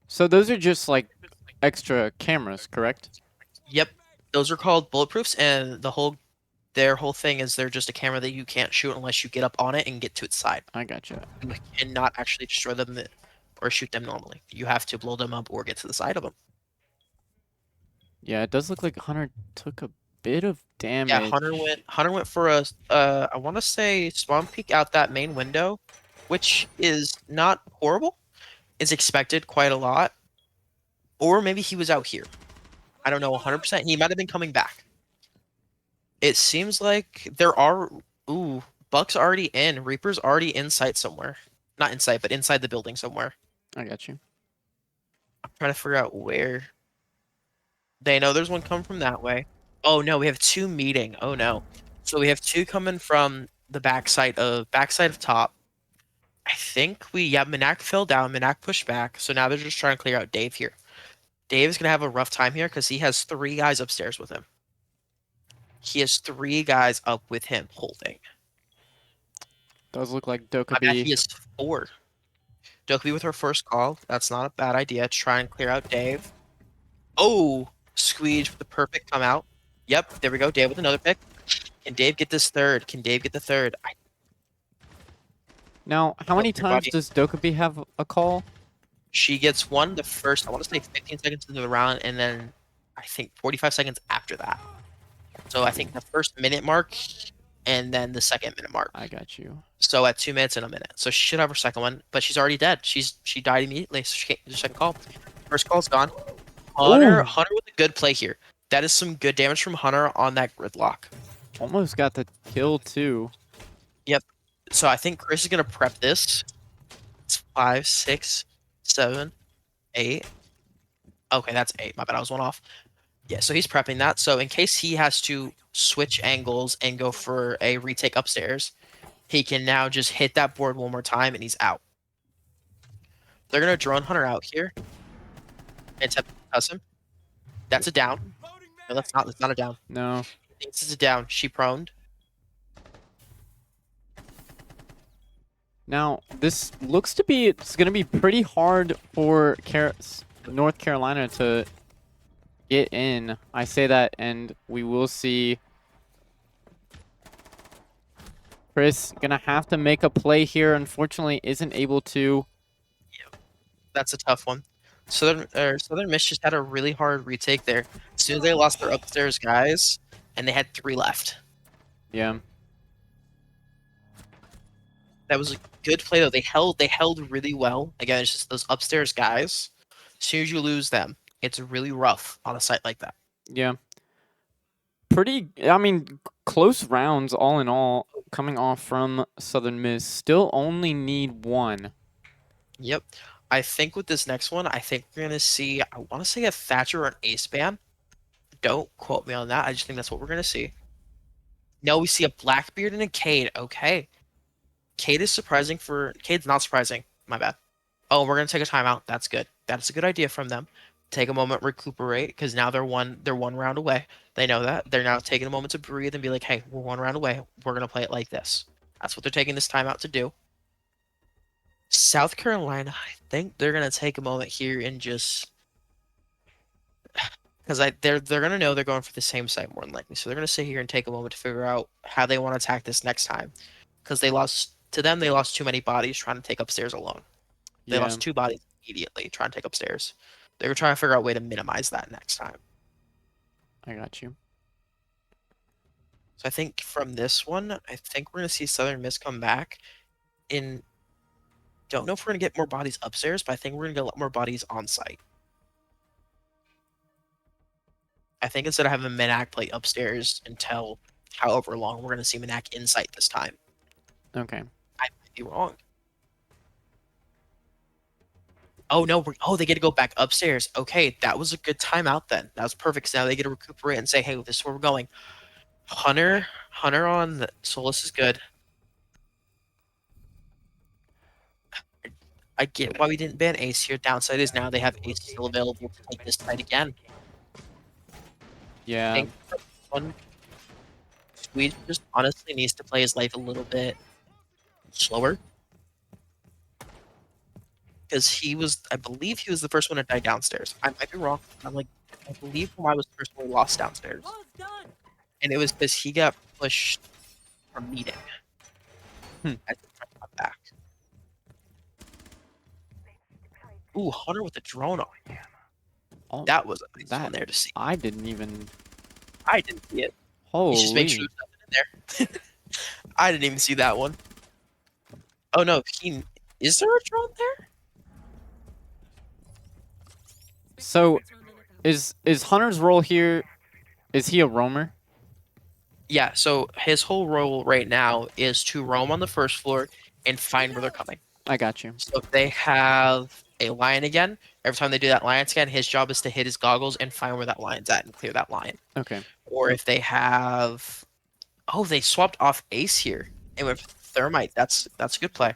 S1: So those are just like extra cameras, correct?
S2: Yep, those are called bulletproofs, and their whole thing is they're just a camera that you can't shoot unless you get up on it and get to its side.
S1: I got you.
S2: You cannot actually destroy them or shoot them normally. You have to blow them up or get to the side of them.
S1: Yeah, it does look like Hunter took a bit of
S2: Yeah,
S1: damage.
S2: Hunter went for a I want to say spawn peek out that main window, which is not horrible. Is expected quite a lot. Or maybe he was out here. I don't know 100%. He might have been coming back. It seems like there are Buck's already in, Reaper's already in sight somewhere. Not in sight, but inside the building somewhere.
S1: I got you.
S2: I'm trying to figure out where. They know there's one coming from that way. Oh no, we have two meeting. Oh no. So we have two coming from the backside of top. I think Minak fell down, Minak pushed back, so now they're just trying to clear out Dave here. Dave is gonna have a rough time here because he has three guys upstairs with him. He has three guys up with him holding.
S1: Does look like
S2: I bet he
S1: Dokkaebi.
S2: has four. Dokkaebi with her first call. That's not a bad idea. Try and clear out Dave. Oh, Squeege with the perfect come out. Yep, there we go. Dave with another pick. Can Dave get this third? Can Dave get the third?
S1: Now, how many times
S2: Everybody-
S1: does Dokkaebi have a call?
S2: She gets one the first, I want to say 15 seconds into the round, and then I think 45 seconds after that. So I think the first minute mark, and then the second minute mark.
S1: I got you.
S2: So at 2 minutes and a minute. So she should have her second one, but she's already dead. She died immediately, so she can't do the second call. First call's gone. Hunter with a good play here. That is some good damage from Hunter on that gridlock.
S1: Almost got the kill too.
S2: So I think Chris is gonna prep this. It's 5, 6, 7, 8. Okay, that's 8. My bad, I was one off. Yeah, so he's prepping that. So in case he has to switch angles and go for a retake upstairs, he can now just hit that board one more time and he's out. They're gonna drone Hunter out here and attempt to cuss him. That's a down. No, that's not. That's not a down.
S1: No.
S2: This is a down. She proned.
S1: Now, this looks to be, it's going to be pretty hard for North Carolina to get in. I say that, and we will see Chris going to have to make a play here. Unfortunately, isn't able to.
S2: That's a tough one. Southern Miss just had a really hard retake there. As soon as they lost their upstairs guys, and they had 3 left.
S1: Yeah.
S2: That was a good play though. They held really well. Again, it's just those upstairs guys. As soon as you lose them, it's really rough on a site like that.
S1: Yeah. Pretty, I mean, close rounds all in all coming off from Southern Miss. Still only need one.
S2: Yep. I think with this next one, I think we're gonna see. I want to say a Thatcher or an Ace ban. Don't quote me on that. I just think that's what we're gonna see. No, we see a Blackbeard and a Cade. Okay. Cade is surprising for Cade's not surprising. My bad. Oh, we're gonna take a timeout. That's good. That's a good idea from them. Take a moment, recuperate, because now they're one round away. They know that. They're now taking a moment to breathe and be like, hey, we're one round away. We're gonna play it like this. That's what they're taking this timeout to do. South Carolina, I think they're gonna take a moment here and just because they're gonna know they're going for the same site more than likely. So they're gonna sit here and take a moment to figure out how they want to attack this next time. Because they lost too many bodies trying to take upstairs alone. They
S1: Yeah,
S2: lost two bodies immediately trying to take upstairs. They were trying to figure out a way to minimize that next time.
S1: I got you.
S2: So I think from this one, I think we're gonna see Southern Miss come back. In don't know if we're gonna get more bodies upstairs, but I think we're gonna get a lot more bodies on site. I think instead of having Minak play upstairs until however long, we're gonna see Minak in site this time.
S1: Okay.
S2: I might be wrong. Oh no! They get to go back upstairs. Okay, that was a good timeout then. That was perfect. 'Cause now they get to recuperate and say, "Hey, this is where we're going." Hunter on the Solus is good. I get why we didn't ban Ace here. Downside is now they have Ace still available to take this fight again. I
S1: Yeah.
S2: think for this one, Swede just honestly needs to play his life a little bit slower because I believe he was the first one to die downstairs. I might be wrong. I believe I was the first one who lost downstairs, and it was because he got pushed from meeting.
S1: Hmm.
S2: I think I got back. Ooh, Hunter with the drone on.
S1: Oh,
S2: That was a nice one
S1: that
S2: there to see.
S1: I didn't even.
S2: I didn't see it. He's just making sure
S1: Holy.
S2: there's nothing in there. I didn't even see that one. Oh no, is there a drone there?
S1: So, is Hunter's role here? Is he a roamer?
S2: Yeah, so his whole role right now is to roam on the first floor and find where they're coming.
S1: I got you.
S2: So if they have a lion again, every time they do that lion scan, his job is to hit his goggles and find where that lion's at and clear that lion.
S1: Okay.
S2: Or if they have they swapped off Ace here and with Thermite, that's a good play.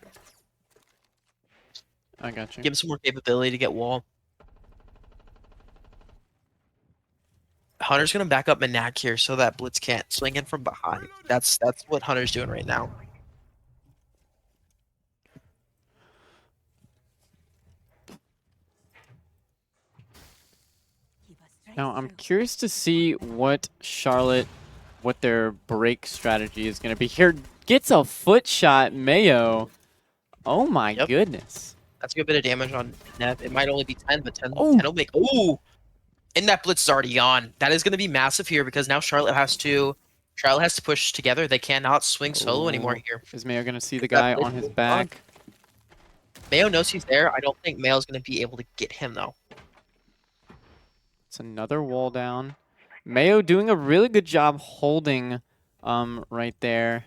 S1: I got you.
S2: Give him some more capability to get wall. Hunter's gonna back up Manak here so that Blitz can't swing in from behind. That's what Hunter's doing right now.
S1: Now I'm curious to see what their break strategy is going to be. Here gets a foot shot, Mayo. Oh my
S2: Yep,
S1: goodness.
S2: that's a good bit of damage on Nev. It might only be 10, but 10,
S1: Oh,
S2: 10 will make. Ooh, and that Blitz is already on. That is going to be massive here because now Charlotte has to push together. They cannot swing solo anymore
S1: oh.
S2: here.
S1: Is Mayo going to see the
S2: That
S1: guy
S2: Blitz
S1: on his
S2: is on.
S1: back?
S2: Mayo knows he's there. I don't think Mayo's going to be able to get him though.
S1: It's another wall down. Mayo doing a really good job holding right there.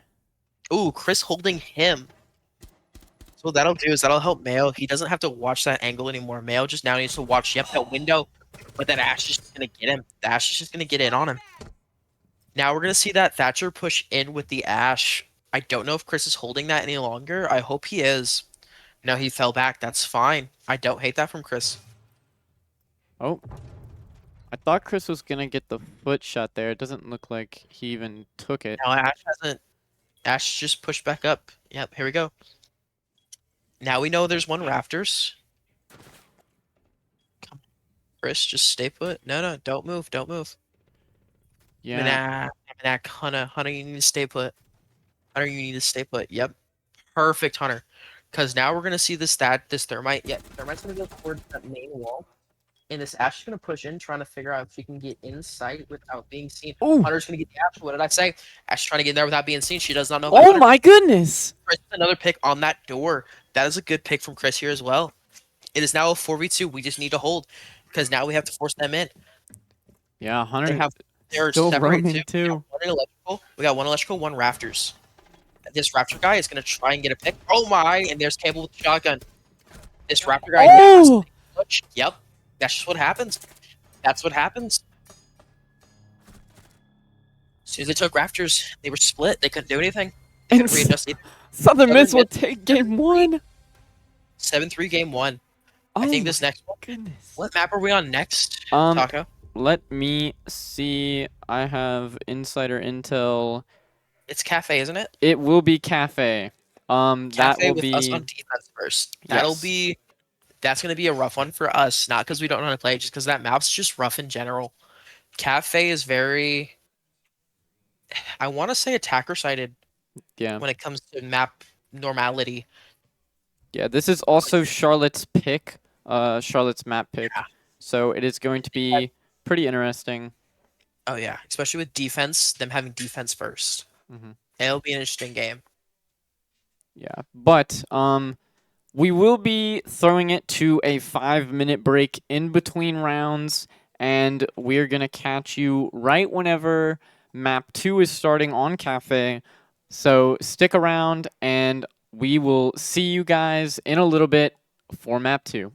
S2: Ooh, Chris holding him. So what that'll do is that'll help Mayo. He doesn't have to watch that angle anymore. Mayo just now needs to watch, yep, that window. But that Ash is just going to get him. The Ash is just going to get in on him. Now we're going to see that Thatcher push in with the Ash. I don't know if Chris is holding that any longer. I hope he is. No, he fell back. That's fine. I don't hate that from Chris.
S1: Oh. I thought Chris was going to get the foot shot there. It doesn't look like he even took it.
S2: Now Ash hasn't. Ash just pushed back up. Yep, here we go. Now we know there's one rafters. Come on, Chris, just stay put. No, don't move. Don't move.
S1: Yeah.
S2: Manak, Hunter, you need to stay put. Hunter, you need to stay put. Yep. Perfect, Hunter. Because now we're going to see this Thermite. Yeah, Thermite's going to go towards that main wall. And this Ash is going to push in, trying to figure out if she can get in sight without being seen.
S1: Ooh.
S2: Hunter's going to get the Ash. What did I say? Ash trying to get in there without being seen. She does not know.
S1: Oh
S2: Hunter.
S1: my goodness.
S2: Chris, another pick on that door. That is a good pick from Chris here as well. It is now a 4v2. We just need to hold because now we have to force them in.
S1: Yeah,
S2: They
S1: 100
S2: have they're
S1: still
S2: separated too.
S1: roaming too.
S2: We got one electrical, one rafters. This raptor guy is gonna try and get a pick. Oh my! And there's Cable with the shotgun. This raptor guy has to
S1: Oh!
S2: make a push. Yep, that's just what happens. That's what happens. As soon as they took rafters, they were split. They couldn't do anything. They
S1: And
S2: couldn't readjust either.
S1: Southern Miss
S2: Southern
S1: will
S2: Miss
S1: take game
S2: 7-3.
S1: 1.
S2: 7-3 game 1. I
S1: Oh
S2: think
S1: my
S2: this next one.
S1: goodness.
S2: What map are we on next,
S1: Um,
S2: Taco?
S1: let me see. I have insider intel.
S2: It's Cafe, isn't it?
S1: It will be Cafe. That
S2: Cafe
S1: will
S2: with us
S1: be
S2: on defense first.
S1: yes.
S2: That's gonna be a rough one for us. Not because we don't know how to play, just because that map's just rough in general. Cafe is very, I want to say attacker sided
S1: Yeah.
S2: when it comes to map normality.
S1: Yeah, this is also Charlotte's pick. Charlotte's map pick.
S2: Yeah.
S1: So it is going to be pretty interesting.
S2: Oh yeah, especially with defense, them having defense first.
S1: Hmm.
S2: It'll be an interesting game.
S1: Yeah, but we will be throwing it to a 5-minute break in between rounds, and we're gonna catch you right whenever map 2 is starting on Cafe. So stick around, and we will see you guys in a little bit for map 2.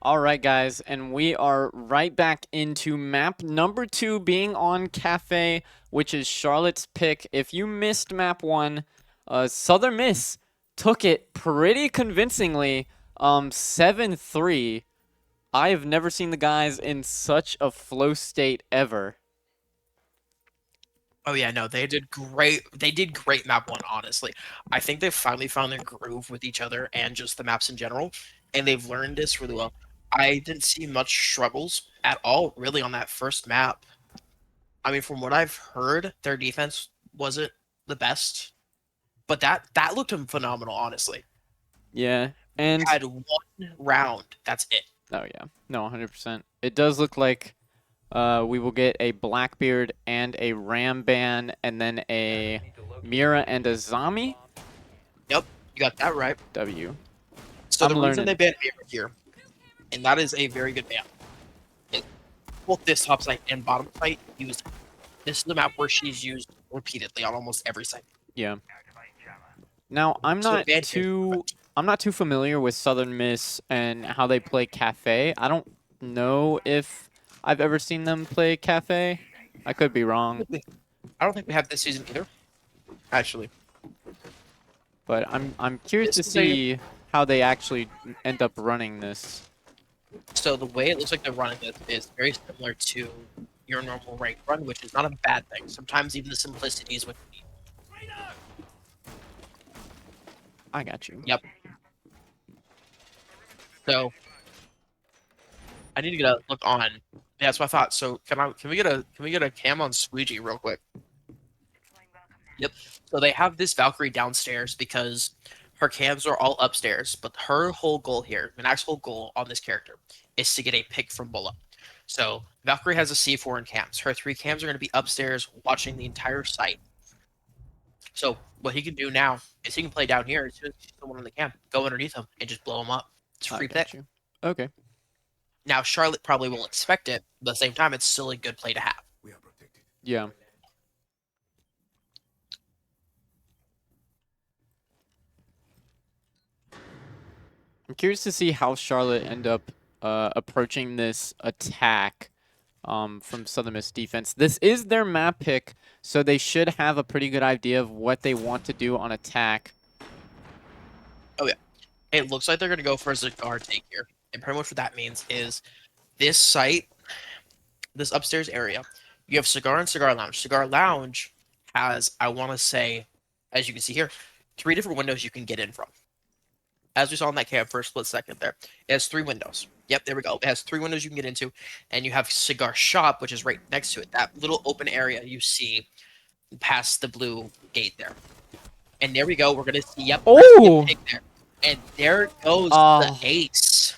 S1: All right, guys, and we are right back into map number 2 being on Cafe, which is Charlotte's pick. If you missed map 1, Southern Miss took it pretty convincingly, 7-3. I have never seen the guys in such a flow state ever.
S2: Oh yeah, no, they did great. They did great map one, honestly. I think they finally found their groove with each other and just the maps in general, and they've learned this really well. I didn't see much struggles at all, really, on that first map. I mean, from what I've heard, their defense wasn't the best, but that looked phenomenal, honestly.
S1: Yeah,
S2: They
S1: and
S2: had one round. That's it.
S1: oh yeah, no, 100%. It does look like we will get a Blackbeard and a Ramban, and then a Mira and a Zami.
S2: Yep, you got that right.
S1: W.
S2: So
S1: I'm
S2: the reason they
S1: learning.
S2: banned Mira here, and that is a very good ban. It, both this top site and bottom site used. This is the map where she's used repeatedly on almost every site.
S1: Yeah. Now
S2: So the ban here is perfect.
S1: I'm not too familiar with Southern Miss and how they play Cafe. I don't know if I've ever seen them play Cafe. I could be wrong,
S2: I don't think we have this season either, actually.
S1: but I'm curious
S2: This
S1: to
S2: is a
S1: see how they actually end up running this.
S2: so the way it looks like they're running this is very similar to your normal rank run, which is not a bad thing. Sometimes even the simplicity is what you need.
S1: I got you.
S2: Yep. So I need to get a look on. Yeah, that's what I thought. So can we get a cam on Squeegee real quick? Yep. So they have this Valkyrie downstairs because her cams are all upstairs, but her whole goal here, Minak's whole goal on this character, is to get a pick from Bulla. So Valkyrie has a C4 in cams. Her 3 cams are going to be upstairs watching the entire site. So what he can do now is he can play down here as soon as he sees someone on the cam, go underneath him and just blow him up. It's a
S1: I
S2: free
S1: got
S2: pick.
S1: you. Okay.
S2: Now Charlotte probably won't expect it, but at the same time, it's still a good play to have.
S1: Yeah. I'm curious to see how Charlotte end up approaching this attack from Southern Miss defense. This is their map pick, so they should have a pretty good idea of what they want to do on attack.
S2: Oh yeah, it looks like they're gonna go for a Cigar take here, and pretty much what that means is this site, this upstairs area, you have Cigar and Cigar Lounge. Cigar Lounge has, I want to say, as you can see here, 3 different windows you can get in from. As we saw in that cam for a split second there, it has 3 windows. Yep, there we go. It has 3 windows you can get into, and you have Cigar Shop, which is right next to it. That little open area you see past the blue gate there. And there we go. We're gonna see. Yep. We're gonna see a
S1: Oh!
S2: pick there. And there goes the ace.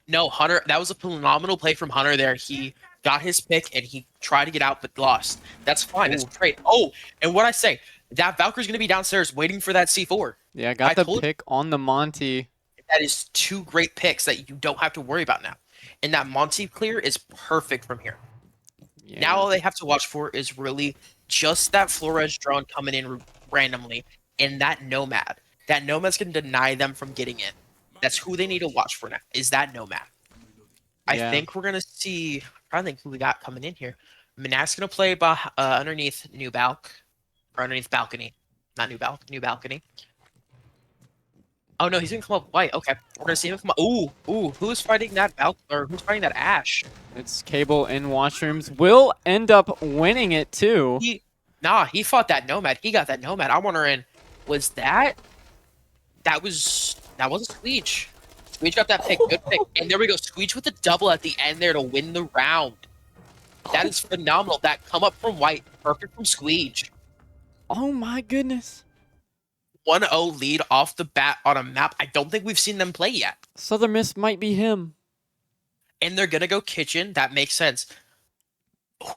S2: No, Hunter. That was a phenomenal play from Hunter there. He got his pick and he tried to get out but lost. That's fine. That's great. Oh, and what I say, that Valkyrie's gonna be downstairs waiting for that C4.
S1: Yeah, got the pick on the Monty.
S2: That is 2 great picks that you don't have to worry about now. And that Monty clear is perfect from here.
S1: Yeah.
S2: Now all they have to watch for is really just that Flores drone coming in randomly and that Nomad. That Nomad's going to deny them from getting in. That's who they need to watch for now, is that Nomad. I think we're going to see, I think who we got coming in here. Minak's going to play underneath New Balk, or underneath Balcony. Not New Balk, New Balcony. Oh no, he's gonna come up white. Okay, we're gonna see him come up. Ooh, who's fighting that or who's fighting that Ash?
S1: It's Cable in washrooms. Will end up winning it too.
S2: He fought that Nomad. He got that Nomad. I'm wondering, was that wasn't Squeech. Squeech got that pick, good pick. And there we go, Squeech with the double at the end there to win the round. That is phenomenal. That come up from white, perfect from Squeech.
S1: Oh my goodness.
S2: 1-0 lead off the bat on a map I don't think we've seen them play yet.
S1: Southern Miss might be him.
S2: And they're gonna go kitchen. That makes sense.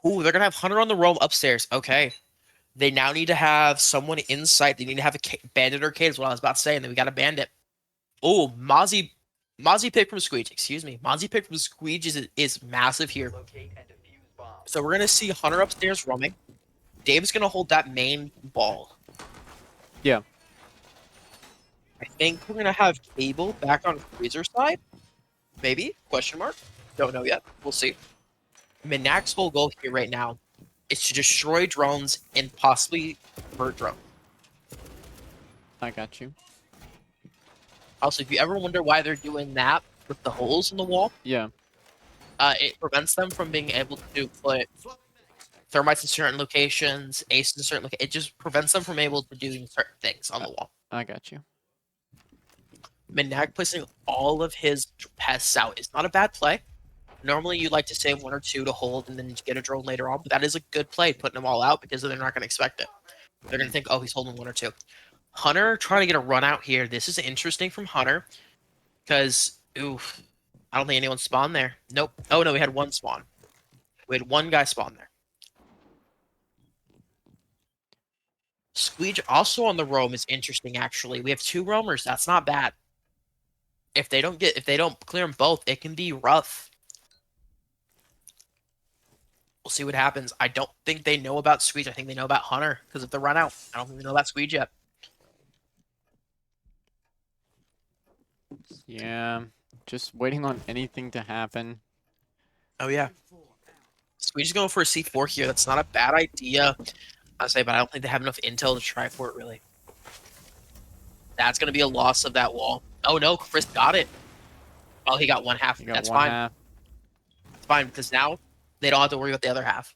S2: Ooh, they're gonna have Hunter on the roam upstairs. Okay. They now need to have someone inside. They need to have a bandit arcade, is what I was about to say, and then we got a bandit. Oh, Mozzie pick from Squeege. Excuse me. Mozzie pick from Squeege is massive here. So we're gonna see Hunter upstairs roaming. Dave's gonna hold that main ball.
S1: Yeah.
S2: I think we're gonna have Cable back on Freezer side. Maybe? Question mark? Don't know yet. We'll see. NECC's whole goal here right now is to destroy drones and possibly hurt drones.
S1: I got you.
S2: Also, if you ever wonder why they're doing that with the holes in the wall,
S1: Yeah.
S2: it prevents them from being able to put thermites in certain locations, aces in certain locations. It just prevents them from able to doing certain things on the wall.
S1: I got you.
S2: NECC placing all of his pests out is not a bad play. Normally, you'd like to save one or two to hold and then get a drone later on, but that is a good play, putting them all out because they're not going to expect it. They're going to think, oh, he's holding one or two. Hunter trying to get a run out here. This is interesting from Hunter because, oof, I don't think anyone spawned there. Nope. Oh, no, we had one spawn. We had one guy spawn there. Squeege also on the roam is interesting, actually. We have two roamers. That's not bad. If they don't clear them both, it can be rough. We'll see what happens. I don't think they know about Squeege. I think they know about Hunter because of the run out. I don't think they know about Squeege yet.
S1: Yeah. Just waiting on anything to happen.
S2: Oh, yeah. Squeege's going for a C4 here. That's not a bad idea, I say, but I don't think they have enough intel to try for it, really. That's going to be a loss of that wall. Oh, no, Chris got it. Oh, he got one half.
S1: You got
S2: That's
S1: one
S2: fine.
S1: half.
S2: It's fine, because now they don't have to worry about the other half.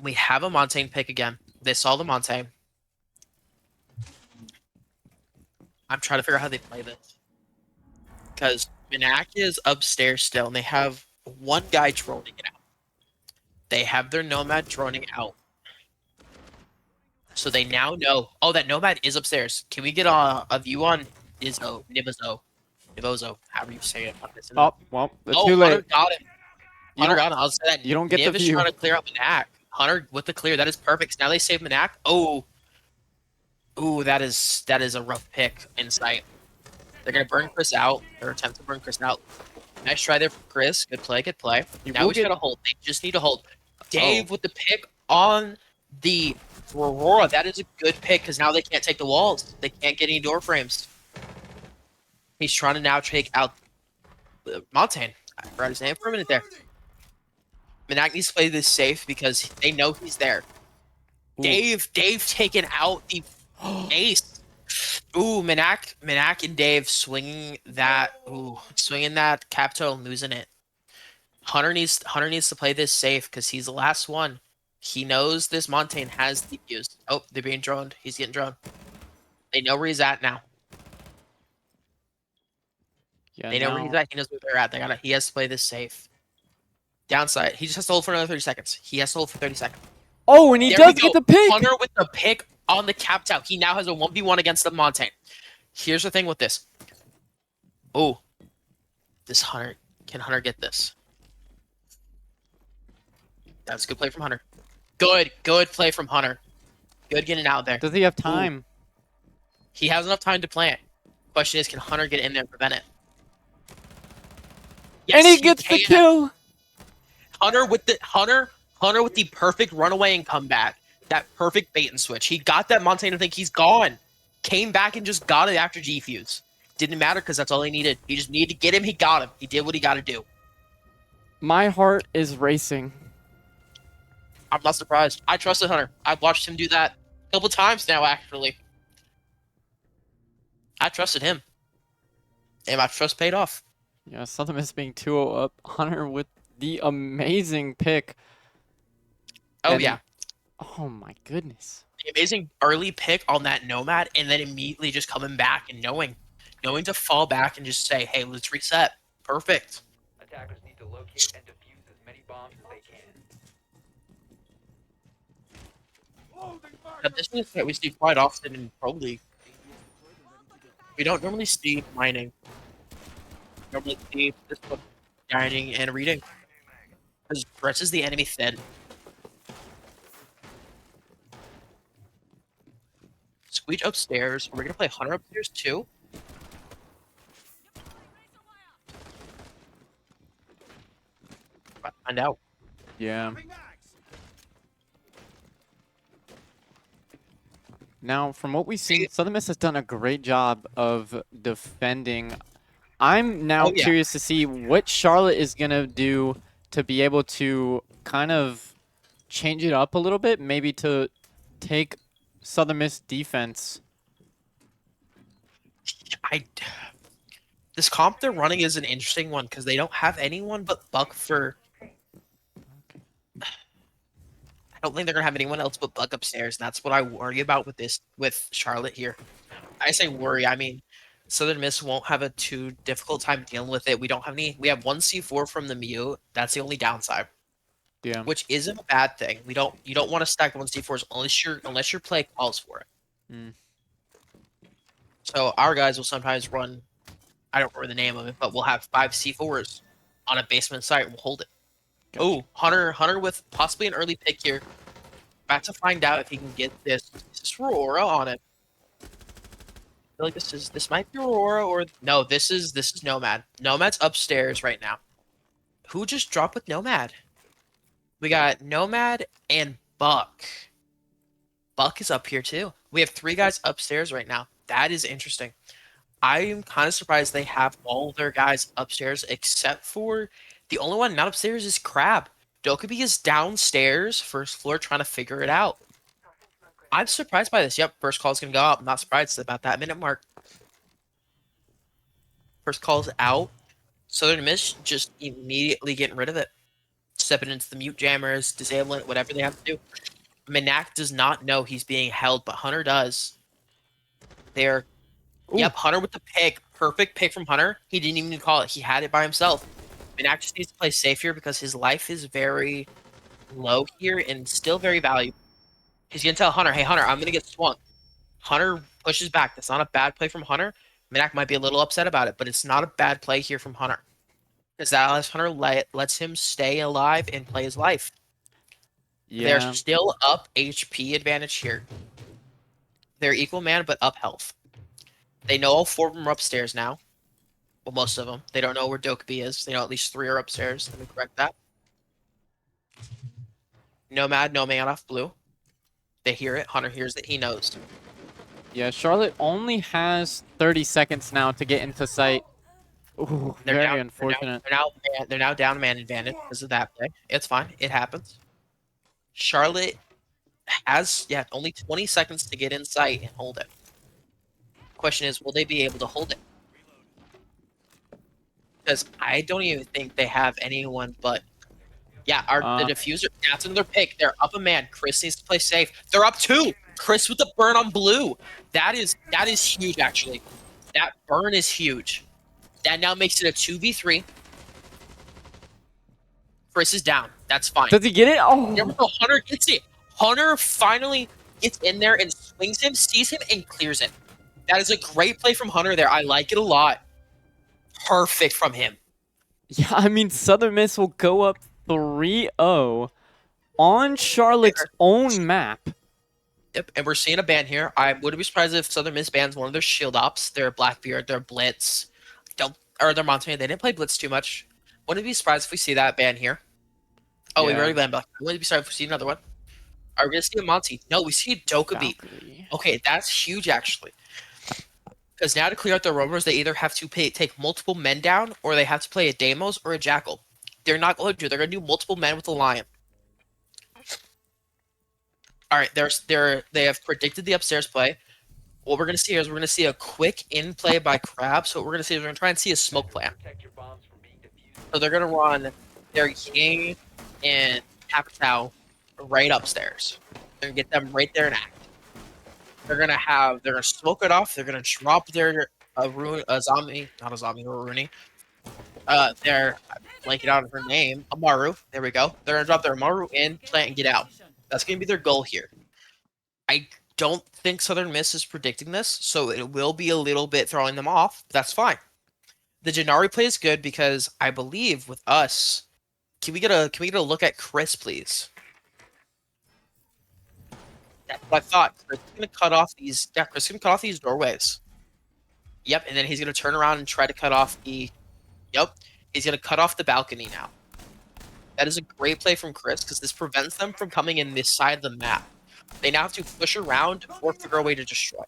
S2: We have a Montaigne pick again. They saw the Montaigne. I'm trying to figure out how they play this. Because NECC is upstairs still, and they have one guy droning it out. They have their Nomad droning out. So they now know. Oh, that Nomad is upstairs. Can we get a view on Nibozo, however you say it.
S1: Oh, well, it's
S2: Oh,
S1: too
S2: Hunter
S1: late.
S2: got him.
S1: You
S2: Hunter
S1: don't-
S2: got him. I'll say that.
S1: you don't get the
S2: Niv is
S1: view.
S2: trying to clear out NECC. Hunter with the clear. That is perfect. Now they save NECC. Oh. Ooh, that is a rough pick in sight. They're gonna burn Chris out, or attempt to burn Chris out. Nice try there from Chris. Good play, good play.
S1: You
S2: Now
S1: will
S2: we just
S1: get-
S2: gotta hold. They just need to hold. Dave
S1: Oh.
S2: with the pick on the Aurora. That is a good pick because now they can't take the walls. They can't get any door frames. He's trying to now take out Montaigne. I forgot his name for a minute there. NECC needs to play this safe because they know he's there.
S1: Ooh.
S2: Dave taking out the ace. Ooh, NECC and Dave swinging that Capito and losing it. Hunter needs to play this safe because he's the last one. He knows this Montaigne has DPUs. Oh, they're being droned. He's getting droned. They know where he's at now.
S1: Yeah,
S2: They know where he's at. He knows where they're at. He has to play this safe. Downside, he just has to hold for another 30 seconds. He has to hold for 30 seconds.
S1: Oh, and he
S2: There
S1: does
S2: we
S1: get
S2: go.
S1: the pick.
S2: Hunter with the pick on the capped out. He now has a 1v1 against the Montaigne. Here's the thing with this. Oh, this Hunter. Can Hunter get this? That's a good play from Hunter. Good play from Hunter. Good getting out there.
S1: Does he have time?
S2: He has enough time to plant. Question is, can Hunter get in there and prevent it? Yes,
S1: And he gets the
S2: can.
S1: kill.
S2: Hunter with the perfect runaway and comeback. That perfect bait and switch. He got that Montaigne to think he's gone. Came back and just got it after G-Fuse. Didn't matter because that's all he needed. He just needed to get him. He got him. He did what he got to do.
S1: My heart is racing.
S2: I'm not surprised. I trusted Hunter. I've watched him do that a couple times now, actually. I trusted him. And my trust paid off.
S1: Yeah, Southern Miss being 2-0 up. Hunter with the amazing pick.
S2: Oh,
S1: And-
S2: yeah.
S1: Oh my goodness.
S2: The amazing early pick on that Nomad, and then immediately just coming back and knowing to fall back and just say, hey, let's reset. Perfect.
S3: Attackers need to locate and defuse as many bombs as they can.
S2: Now, this is that we see quite often in Pro League. We don't normally see mining. We normally see this one dining and reading. Because presses the enemy thin. Squeege upstairs. We're gonna play Hunter upstairs too. Find out.
S1: Yeah. Now, from what we've seen, Southern Miss has done a great job of defending I'm now
S2: Oh, yeah.
S1: curious to see what Charlotte is gonna do to be able to kind of change it up a little bit, maybe to take Southern Miss defense.
S2: This comp they're running is an interesting one because they don't have anyone but Buck for. I don't think they're gonna have anyone else but Buck upstairs, and that's what I worry about with Charlotte here. I say worry, I mean Southern Miss won't have a too difficult time dealing with it. We don't have any. We have one C4 from the Mew. That's the only downside,
S1: Yeah.
S2: which isn't a bad thing. You don't want to stack one C4s unless your play calls for it.
S1: Mm.
S2: So our guys will sometimes run. I don't remember the name of it, but we'll have 5 C4s on a basement site. We'll hold it.
S1: Gotcha.
S2: Oh, Hunter with possibly an early pick here. About to find out if he can get this Aurora on it. I feel like this might be Aurora or no, this is Nomad. Nomad's upstairs right now. Who just dropped with Nomad? We got Nomad and Buck. Buck is up here too. We have 3 guys upstairs right now. That is interesting. I'm kind of surprised they have all their guys upstairs except for the only one not upstairs is Crab. Dokkaebi is downstairs, first floor, trying to figure it out. I'm surprised by this. Yep, first call is going to go out. I'm not surprised about that minute mark. First call's out. Southern Miss just immediately getting rid of it. Stepping into the mute jammers, disabling it, whatever they have to do. NECC does not know he's being held, but Hunter does. They're Yep, Hunter with the pick. Perfect pick from Hunter. He didn't even call it. He had it by himself. NECC just needs to play safe here because his life is very low here and still very valuable. He's going to tell Hunter, hey, Hunter, I'm going to get swung. Hunter pushes back. That's not a bad play from Hunter. NECC might be a little upset about it, but it's not a bad play here from Hunter. Because that allows Hunter lets him stay alive and play his life.
S1: Yeah.
S2: They're still up HP advantage here. They're equal man, but up health. They know all 4 of them are upstairs now. Well, most of them. They don't know where Dokkaebi is. They know at least 3 are upstairs. Let me correct that. Nomad, no man off blue. They hear it. Hunter hears it. He knows.
S1: Yeah, Charlotte only has 30 seconds now to get into sight. Ooh, very unfortunate.
S2: They're now down man advantage because of that play. It's fine. It happens. Charlotte has only 20 seconds to get in sight and hold it. Question is, will they be able to hold it? Because I don't even think they have anyone but the diffuser. That's another pick. They're up a man. Chris needs to play safe. They're up 2. Chris with the burn on blue. That is huge actually. That burn is huge. That now makes it a 2v3. Chris is down. That's fine.
S1: Does he get it? Oh,
S2: Hunter gets it. Hunter finally gets in there and swings him, sees him, and clears it. That is a great play from Hunter there. I like it a lot. Perfect from him.
S1: yeah. I mean, Southern Miss will go up 3-0 on Charlotte's own map.
S2: Yep, and we're seeing a ban here. I wouldn't be surprised if Southern Miss bans one of their shield ops, their Blackbeard, their Blitz, or their Montagne. They didn't play Blitz too much. Wouldn't be surprised if we see that ban here. Oh, we've already banned Black. I wouldn't be surprised if we see another one. Are we gonna see a Monty? No, we see a Dokkaebi. Okay, that's huge actually. Because now to clear out the roamers, they either have to take multiple men down, or they have to play a Deimos or a Jackal. They're not going to do. They're going to do multiple men with a Lion. All right, they have predicted the upstairs play. What we're going to see is we're going to see a quick in play by Crab. So what we're going to see is we're going to try and see a smoke plan. So they're going to run their Ying and Capitao right upstairs. They're going to get them right there and act. They're going to smoke it off. They're going to drop their zombie, not a zombie, or a Rooney. They're blanking out of her name, Amaru. There we go. They're going to drop their Amaru in, plant, and get out. That's going to be their goal here. I don't think Southern Miss is predicting this, so it will be a little bit throwing them off. But that's fine. The Janari play is good because I believe with us. Can we get a look at Chris, please? That's what I thought. Chris is going to cut off these. Yeah, Chris is going to cut off these doorways. Yep, and then he's going to turn around and try to cut off the. Yep, he's going to cut off the balcony now. That is a great play from Chris because this prevents them from coming in this side of the map. They now have to push around or figure a way to destroy.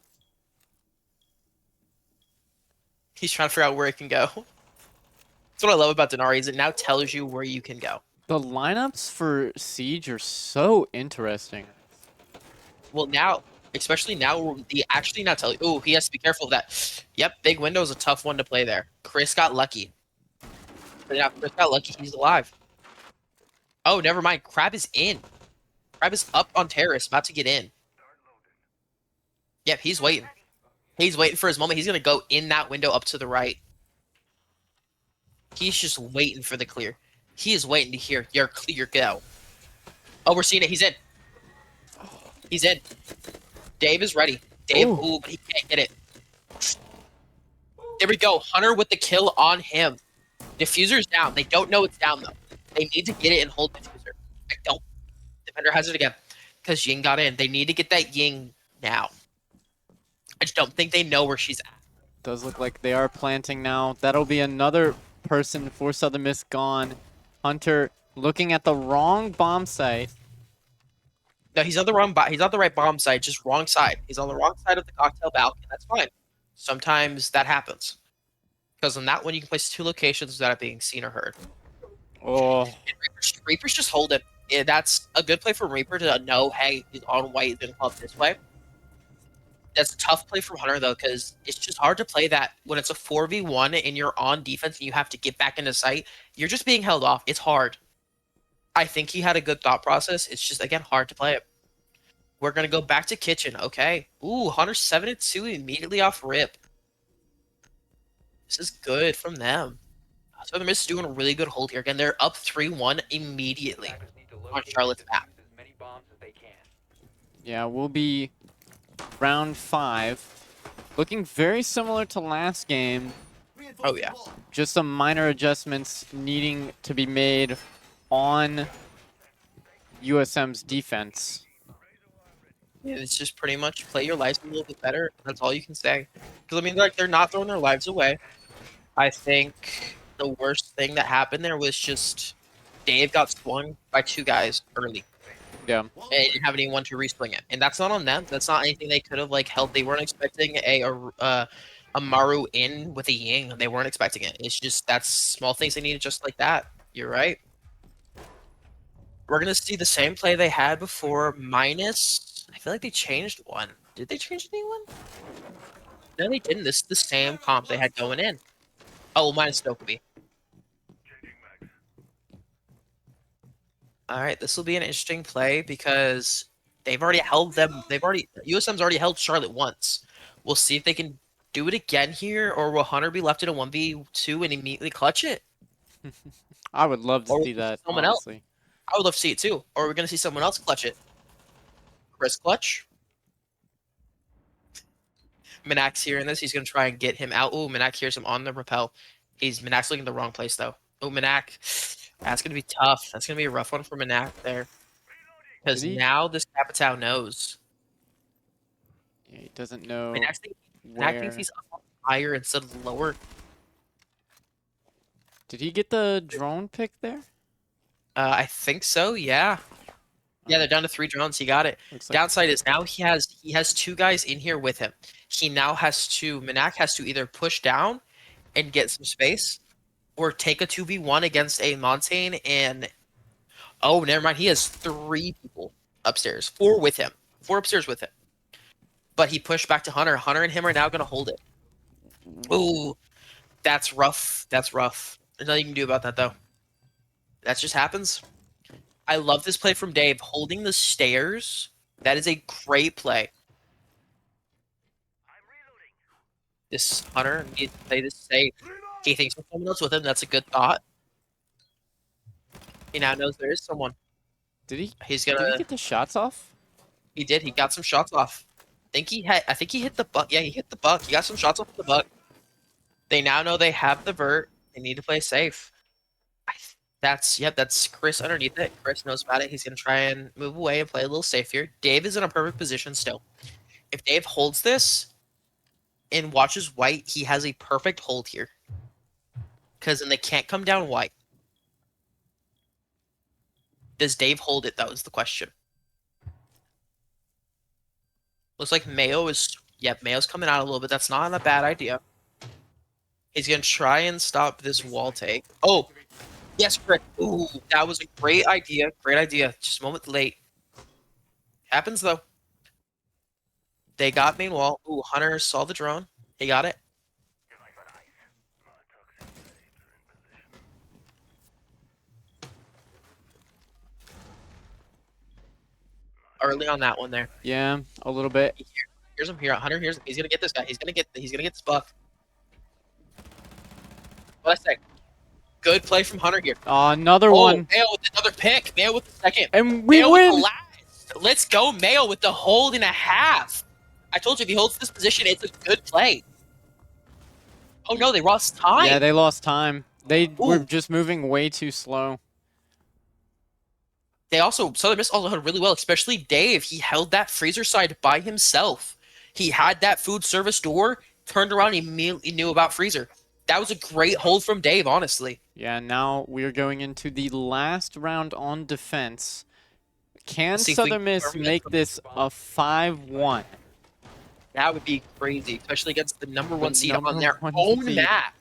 S2: He's trying to figure out where it can go. That's what I love about Denari, is it now tells you where you can go.
S1: The lineups for Siege are so interesting.
S2: Well, now, especially now, the actually not tell you. Oh, he has to be careful of that. Yep, big window is a tough one to play there. Chris got lucky. But now Chris got lucky. He's alive. Oh, never mind. Crab is in. Crab is up on terrace, about to get in. Yep, he's waiting. He's waiting for his moment. He's gonna go in that window up to the right. He's just waiting for the clear. He is waiting to hear your clear go. Oh, we're seeing it. He's in. He's in. Dave is ready. Dave, ooh, but he can't get it. There we go. Hunter with the kill on him. Diffuser's down. They don't know it's down, though. They need to get it and hold Diffuser. I don't. Defender has it again. Because Ying got in. They need to get that Ying now. I just don't think they know where she's at.
S1: Does look like they are planting now. That'll be another person for Southern Miss gone. Hunter looking at the wrong bomb site.
S2: No, he's on the wrong. He's on the right bomb side, just wrong side. He's on the wrong side of the cocktail balcony. That's fine. Sometimes that happens. Because on that one, you can place 2 locations without it being seen or heard.
S1: Oh,
S2: And Reaper's just hold it. Yeah, that's a good play from Reaper to know, hey, he's on white, he's going to club this way. That's a tough play from Hunter, though, because it's just hard to play that when it's a 4v1 and you're on defense and you have to get back into sight. You're just being held off. It's hard. I think he had a good thought process. It's just, again, hard to play it. We're going to go back to kitchen. Okay. Ooh, Hunter 7-2 immediately off rip. This is good from them. Southern Miss is doing a really good hold here. Again, they're up 3-1 immediately
S3: Attackers need to
S2: on
S3: locate
S2: Charlotte's
S3: and
S2: map.
S3: defuse as many bombs as they can.
S1: yeah, we'll be round 5. Looking very similar to last game.
S2: Oh, yeah.
S1: Just some minor adjustments needing to be made on USM's defense.
S2: Yeah, it's just pretty much play your lives a little bit better. That's all you can say. Because, I mean, like, they're not throwing their lives away. I think the worst thing that happened there was just Dave got swung by 2 guys early.
S1: Yeah.
S2: And didn't have anyone to re-swing it. And that's not on them. That's not anything they could have, like, helped. They weren't expecting a Maru in with a Ying. They weren't expecting it. It's just, that's small things they needed just like that. You're right. We're going to see the same play they had before, minus... I feel like they changed one. Did they change anyone? No, they didn't. This is the same comp they had going in. Oh, well, minus Stokoby. Alright, this will be an interesting play because they've already held them. USM's already held Charlotte once. We'll see if they can do it again here, or will Hunter be left in a 1v2 and immediately clutch it?
S1: I would love to
S2: Or
S1: see that,
S2: someone else.
S1: honestly.
S2: I would love to see it too. Or we're going to see someone else clutch it. Chris clutch. Minak's hearing this. He's going to try and get him out. Ooh, Minak hears him on the rappel. Minak's looking in the wrong place, though. Oh, Minak. That's going to be tough. That's going to be a rough one for Minak there. Because
S1: Did he-
S2: now this Capitao knows.
S1: Yeah, he doesn't know
S2: Minak thinks
S1: where.
S2: he's up higher instead of lower.
S1: Did he get the drone pick there?
S2: I think so, yeah. Yeah, they're down to 3 drones. He got it.
S1: Looks like
S2: Downside is now he has 2 guys in here with him. He now has to Minak has to either push down and get some space, or take a 2v1 against a Montaigne and oh, never mind. He has 3 people upstairs, 4 with him, 4 upstairs with him. But he pushed back to Hunter. Hunter and him are now going to hold it. Ooh, that's rough. That's rough. There's nothing you can do about that though. That just happens. I love this play from Dave, holding the stairs. That is a great play. This Hunter needs to play this safe. He thinks there's someone else with him. That's a good thought. He now knows there is someone.
S1: Did he?
S2: He's
S1: Did he
S2: gonna.
S1: get the shots off?
S2: He did. He got some shots off. I think he hit the buck. Yeah, he hit the buck. He got some shots off the buck. They now know they have the vert. They need to play safe. That's Chris underneath it. Chris knows about it. He's gonna try and move away and play a little safe here. Dave is in a perfect position still. If Dave holds this and watches white, he has a perfect hold here. Because then they can't come down white. Does Dave hold it, though, is the question. Looks like Mayo is... Yep, Mayo's coming out a little bit. That's not a bad idea. He's gonna try and stop this wall take. Oh, yes, Chris. Ooh, that was a great idea. Great idea. Just a moment late. Happens though. They got main wall. Ooh, Hunter saw the drone. He got it. Early on that one there.
S1: Yeah, a little bit.
S2: Here's him here. Hunter, here's him. He's gonna get this guy. He's gonna get this buff. What I say? Good play from Hunter here.
S1: Another
S2: Oh,
S1: one.
S2: Mayo with another pick. Mayo with the second.
S1: And we
S2: Mayo with the
S1: win!
S2: last. Let's go, Mayo with the hold and a half. I told you if he holds this position, it's a good play. Oh no, they lost time.
S1: Yeah, they lost time. They were
S2: Ooh.
S1: just moving way too slow.
S2: They also, Southern Miss also held really well, especially Dave. He held that freezer side by himself. He had that food service door, turned around, and immediately knew about freezer. That was a great hold from Dave, honestly.
S1: Yeah, now we are going into the last round on defense. Can
S2: Let's see if we
S1: Southern Miss
S2: can
S1: make this a 5-1?
S2: That would be crazy, especially against the number one seed
S1: number
S2: on their
S1: one
S2: own
S1: seed.
S2: map.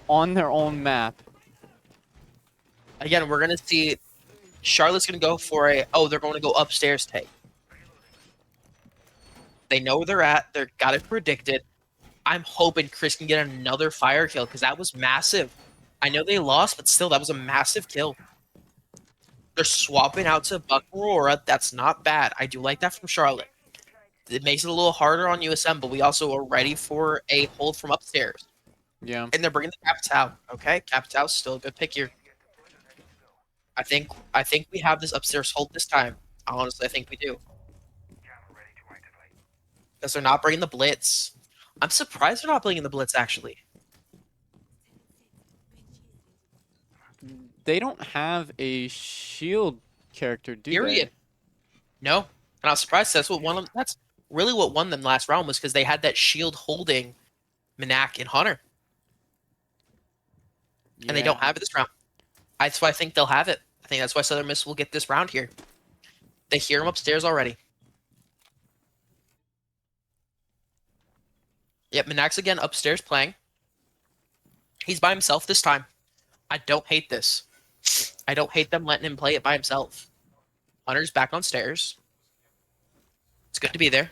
S1: On their own map.
S2: Again, we're going to see Charlotte's going to go for a, oh, they're going to go upstairs take. They know where they're at. They've got it predicted. I'm hoping Chris can get another fire kill because that was massive. I know they lost, but still, that was a massive kill. They're swapping out to Buck Aurora. That's not bad. I do like that from Charlotte. It makes it a little harder on USM, but we also are ready for a hold from upstairs.
S1: Yeah.
S2: And they're bringing the Capitao. Okay, Capitao's still a good pick here. I think we have this upstairs hold this time. Honestly, I think we do. Because they're not bringing the Blitz. I'm surprised they're not bringing the Blitz, actually.
S1: They don't have a shield character, do
S2: Period. No. And I was surprised. That's really what won them last round was because they had that shield holding Manak and Hunter.
S1: they?
S2: And they don't have it this round. That's why I think they'll have it. I think that's why Southern Miss will get this round here. They hear him upstairs already. Yep, Manak's again upstairs playing. He's by himself this time. I don't hate this. I don't hate them letting him play it by himself. Hunter's back on stairs. It's good to be there.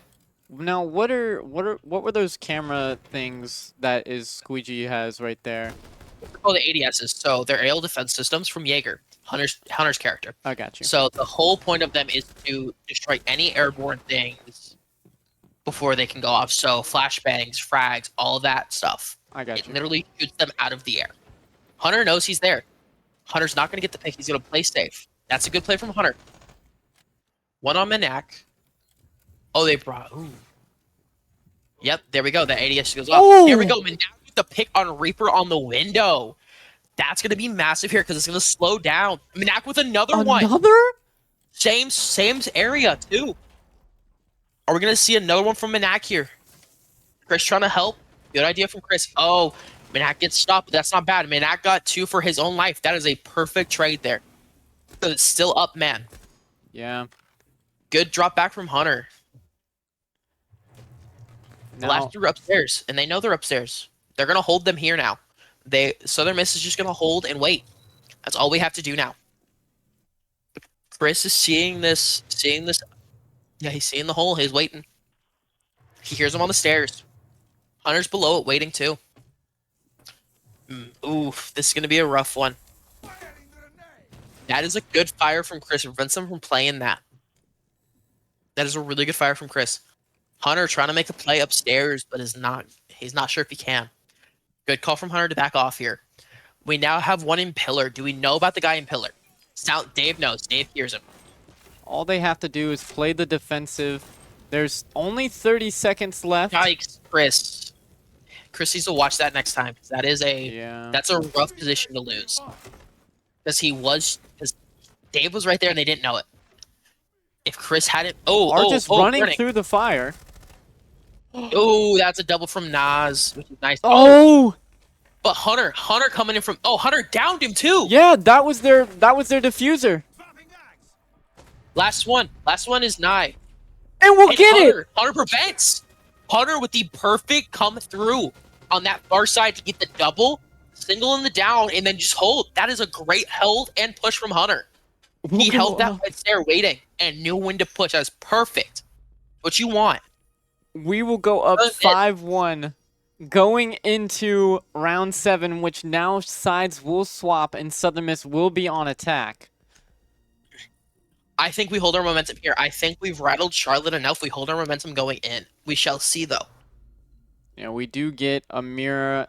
S1: Now, what were those camera things that is Squeegee has right there?
S2: They're called the ADSs, so they're aerial defense systems from Jaeger, Hunter's character.
S1: I got you.
S2: So the whole point of them is to destroy any airborne things before they can go off. So flashbangs, frags, all that stuff.
S1: I got
S2: It
S1: you.
S2: literally shoots them out of the air. Hunter knows he's there. Hunter's not going to get the pick. He's going to play safe. That's a good play from Hunter. One on Manak. Oh, they brought... Ooh. Yep, there we go. The ADS goes off.
S1: Oh!
S2: Here we go. Manak with the pick on Reaper on the window. That's going to be massive here because it's going to slow down. Manak with another one.
S1: Another?
S2: Same area, too. Are we going to see another one from Manak here? Chris trying to help. Good idea from Chris. Oh, Manak gets stopped, but that's not bad. Manak got 2 for his own life. That is a perfect trade there. Because it's still up, man.
S1: Yeah.
S2: Good drop back from Hunter. The last 2 are upstairs, and they know they're upstairs. They're going to hold them here now. Southern Miss is just going to hold and wait. That's all we have to do now. Chris is seeing this. Yeah, he's seeing the hole. He's waiting. He hears him on the stairs. Hunter's below it, waiting too. Oof, this is going to be a rough one. That is a good fire from Chris. It prevents him from playing that. That is a really good fire from Chris. Hunter trying to make a play upstairs, but he's not sure if he can. Good call from Hunter to back off here. We now have one in Pillar. Do we know about the guy in Pillar? Dave knows. Dave hears him.
S1: All they have to do is play the defensive. There's only 30 seconds left.
S2: Yikes, Chris. Chris needs to watch that next time. That is that's a rough position to lose. Because Dave was right there and they didn't know it. If Chris hadn't,
S1: Just running through the fire.
S2: Oh, that's a double from Nas, which is nice.
S1: Oh!
S2: But Hunter coming in from. Oh, Hunter downed him too.
S1: Yeah, that was their diffuser.
S2: Last one is Nye.
S1: And we'll get it.
S2: Hunter prevents. Hunter with the perfect come through on that far side to get the double, single in the down, and then just hold. That is a great hold and push from Hunter. He held that right there waiting and knew when to push. That was perfect. What you want.
S1: We will go up 5-1 going into round 7, which now sides will swap and Southern Miss will be on attack.
S2: I think we hold our momentum here. I think we've rattled Charlotte enough. We hold our momentum going in. We shall see, though.
S1: Yeah, we do get a Mira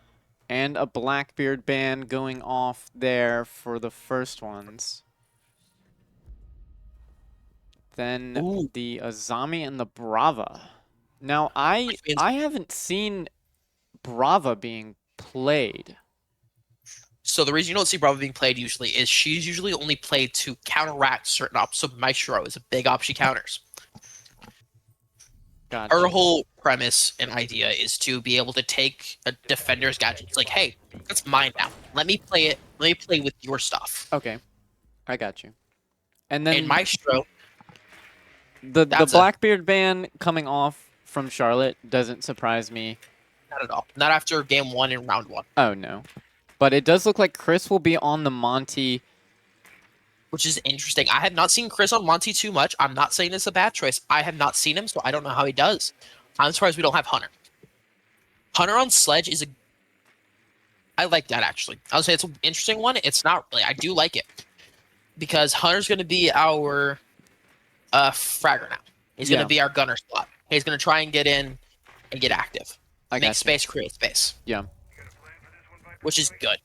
S1: and a Blackbeard band going off there for the first ones. Then the Azami and the Brava. Now, I haven't seen Brava being played.
S2: So the reason you don't see Brava being played usually is she's usually only played to counteract certain ops. So Maestro is a big op she counters.
S1: Gotcha.
S2: Her whole premise and idea is to be able to take a defender's gadget. It's like, hey, that's mine now. Let me play it. Let me play with your stuff.
S1: Okay, I got you. And then
S2: Maestro,
S1: the Blackbeard ban coming off from Charlotte doesn't surprise me.
S2: Not at all. Not after game 1 in round 1.
S1: Oh no, but it does look like Chris will be on the Monty,
S2: which is interesting. I have not seen Chris on Monty too much. I'm not saying it's a bad choice. I have not seen him, so I don't know how he does. I'm surprised we don't have Hunter. Hunter on Sledge is a... I like that, actually. I would say it's an interesting one. It's not really. I do like it. Because Hunter's going to be our fragger now. He's going to be our gunner spot. He's going to try and get in and get active. Make space, create space.
S1: Yeah.
S2: Which is good.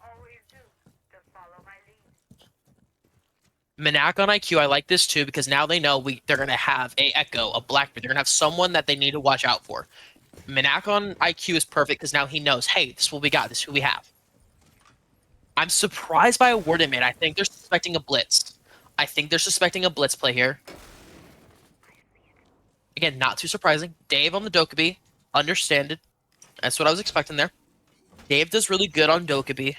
S2: Menac on IQ, I like this too because now they know they're going to have a Echo, a Blackbeard. They're going to have someone that they need to watch out for. Menac on IQ is perfect because now he knows, hey, this is what we got. This is who we have. I'm surprised by a word in mid. I think they're suspecting a blitz. I think they're suspecting a blitz play here. Again, not too surprising. Dave on the Dokkaebi. Understand it. That's what I was expecting there. Dave does really good on Dokkaebi.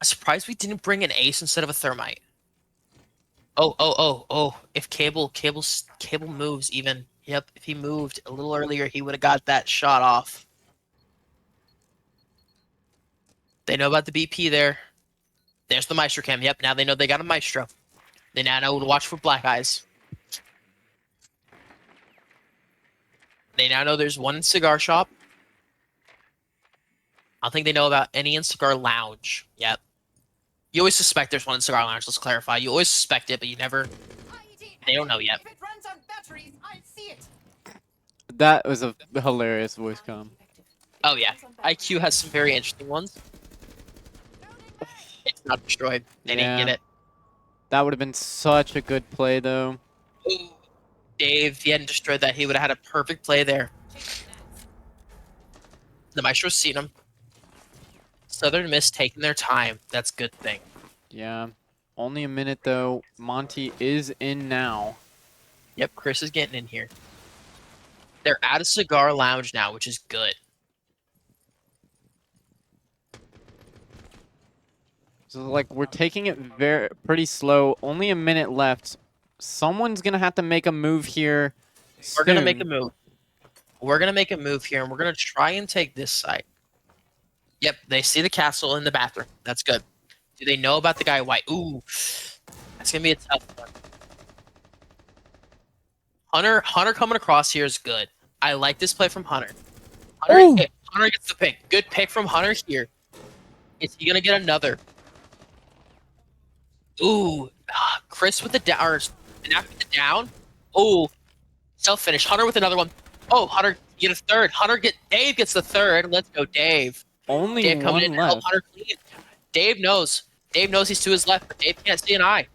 S2: I'm surprised we didn't bring an ace instead of a thermite. Oh. If Cable moves even. Yep, if he moved a little earlier, he would have got that shot off. They know about the BP there. There's the Maestro cam. Yep, now they know they got a Maestro. They now know to watch for black eyes. They now know there's one cigar shop. I don't think they know about any in cigar lounge. Yep. You always suspect there's one in cigar lounge. Let's clarify. You always suspect it, but you never... They don't know yet.
S4: If it runs on batteries, I see it.
S1: That was a hilarious voice comm.
S2: Oh, yeah. IQ has some very interesting ones. It's not destroyed. They didn't get it.
S1: That would have been such a good play, though.
S2: Ooh, Dave, if he hadn't destroyed that, he would have had a perfect play there. The Maestro's seen him. Southern Miss taking their time. That's a good thing.
S1: Yeah. Only a minute, though. Monty is in now.
S2: Yep, Chris is getting in here. They're at a cigar lounge now, which is good.
S1: So, like, we're taking it pretty slow. Only a minute left. Someone's going to have to make a move here soon.
S2: We're going to make a move. We're going to make a move here, and we're going to try and take this site. Yep, they see the castle in the bathroom. That's good. Do they know about the guy white? Ooh, that's going to be a tough one. Hunter coming across here is good. I like this play from Hunter. Hunter gets the pick. Good pick from Hunter here. Is he going to get another? Ooh, Chris with the down, or Menac with the down. Ooh, self-finish. Hunter with another one. Oh, Hunter get a third. Dave gets the third. Let's go, Dave.
S1: Only
S2: Dave coming in
S1: one
S2: to help
S1: left.
S2: Hunter clean. Dave knows. Dave knows he's to his left, but Dave can't see an eye.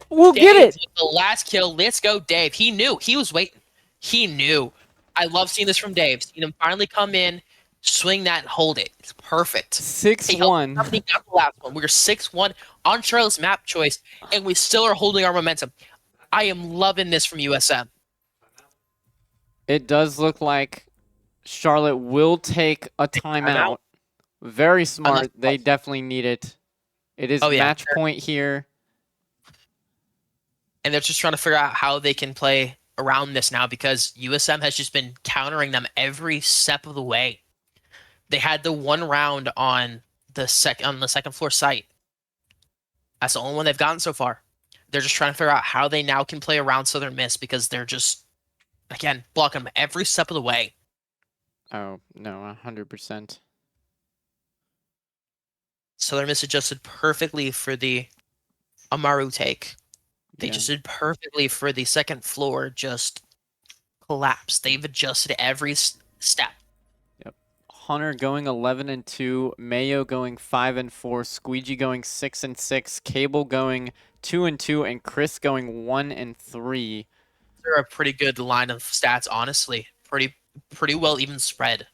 S1: We'll get it.
S2: With the last kill. Let's go, Dave. He knew. He was waiting. He knew. I love seeing this from Dave. Seeing him finally come in, swing that, and hold it. It's perfect.
S1: 6-1.
S2: He got the last one. We were 6-1 on Charlotte's map choice, and we still are holding our momentum. I am loving this from USM.
S1: It does look like Charlotte will take a timeout. Very smart. They definitely need it. It is match point here.
S2: And they're just trying to figure out how they can play around this now because USM has just been countering them every step of the way. They had the one round on the second floor site. That's the only one they've gotten so far. They're just trying to figure out how they now can play around Southern Miss because they're just, again, blocking them every step of the way.
S1: Oh, no, 100%.
S2: Southern Miss adjusted perfectly for the Amaru take. They
S1: Yeah.
S2: just did perfectly for the second floor just collapse. They've adjusted every step.
S1: Hunter going 11-2, Mayo going 5-4, Squeegee going 6-6, Cable going 2-2, and Chris going 1-3.
S2: They're a pretty good line of stats, honestly. Pretty well even spread.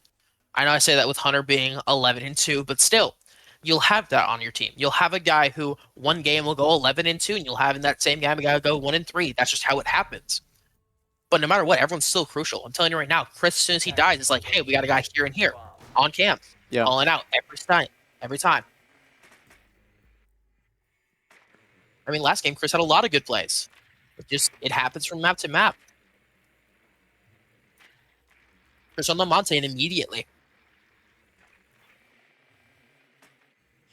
S2: I know I say that with Hunter being 11-2, but still, you'll have that on your team. You'll have a guy who one game will go 11-2, and you'll have in that same game a guy go 1-3. That's just how it happens. But no matter what, everyone's still crucial. I'm telling you right now, Chris, as soon as he dies, is like, hey, we got a guy here and here on camp,
S1: Yeah.
S2: calling out every time. I mean, last game, Chris had a lot of good plays. It happens from map to map. Chris on Lamonte and immediately.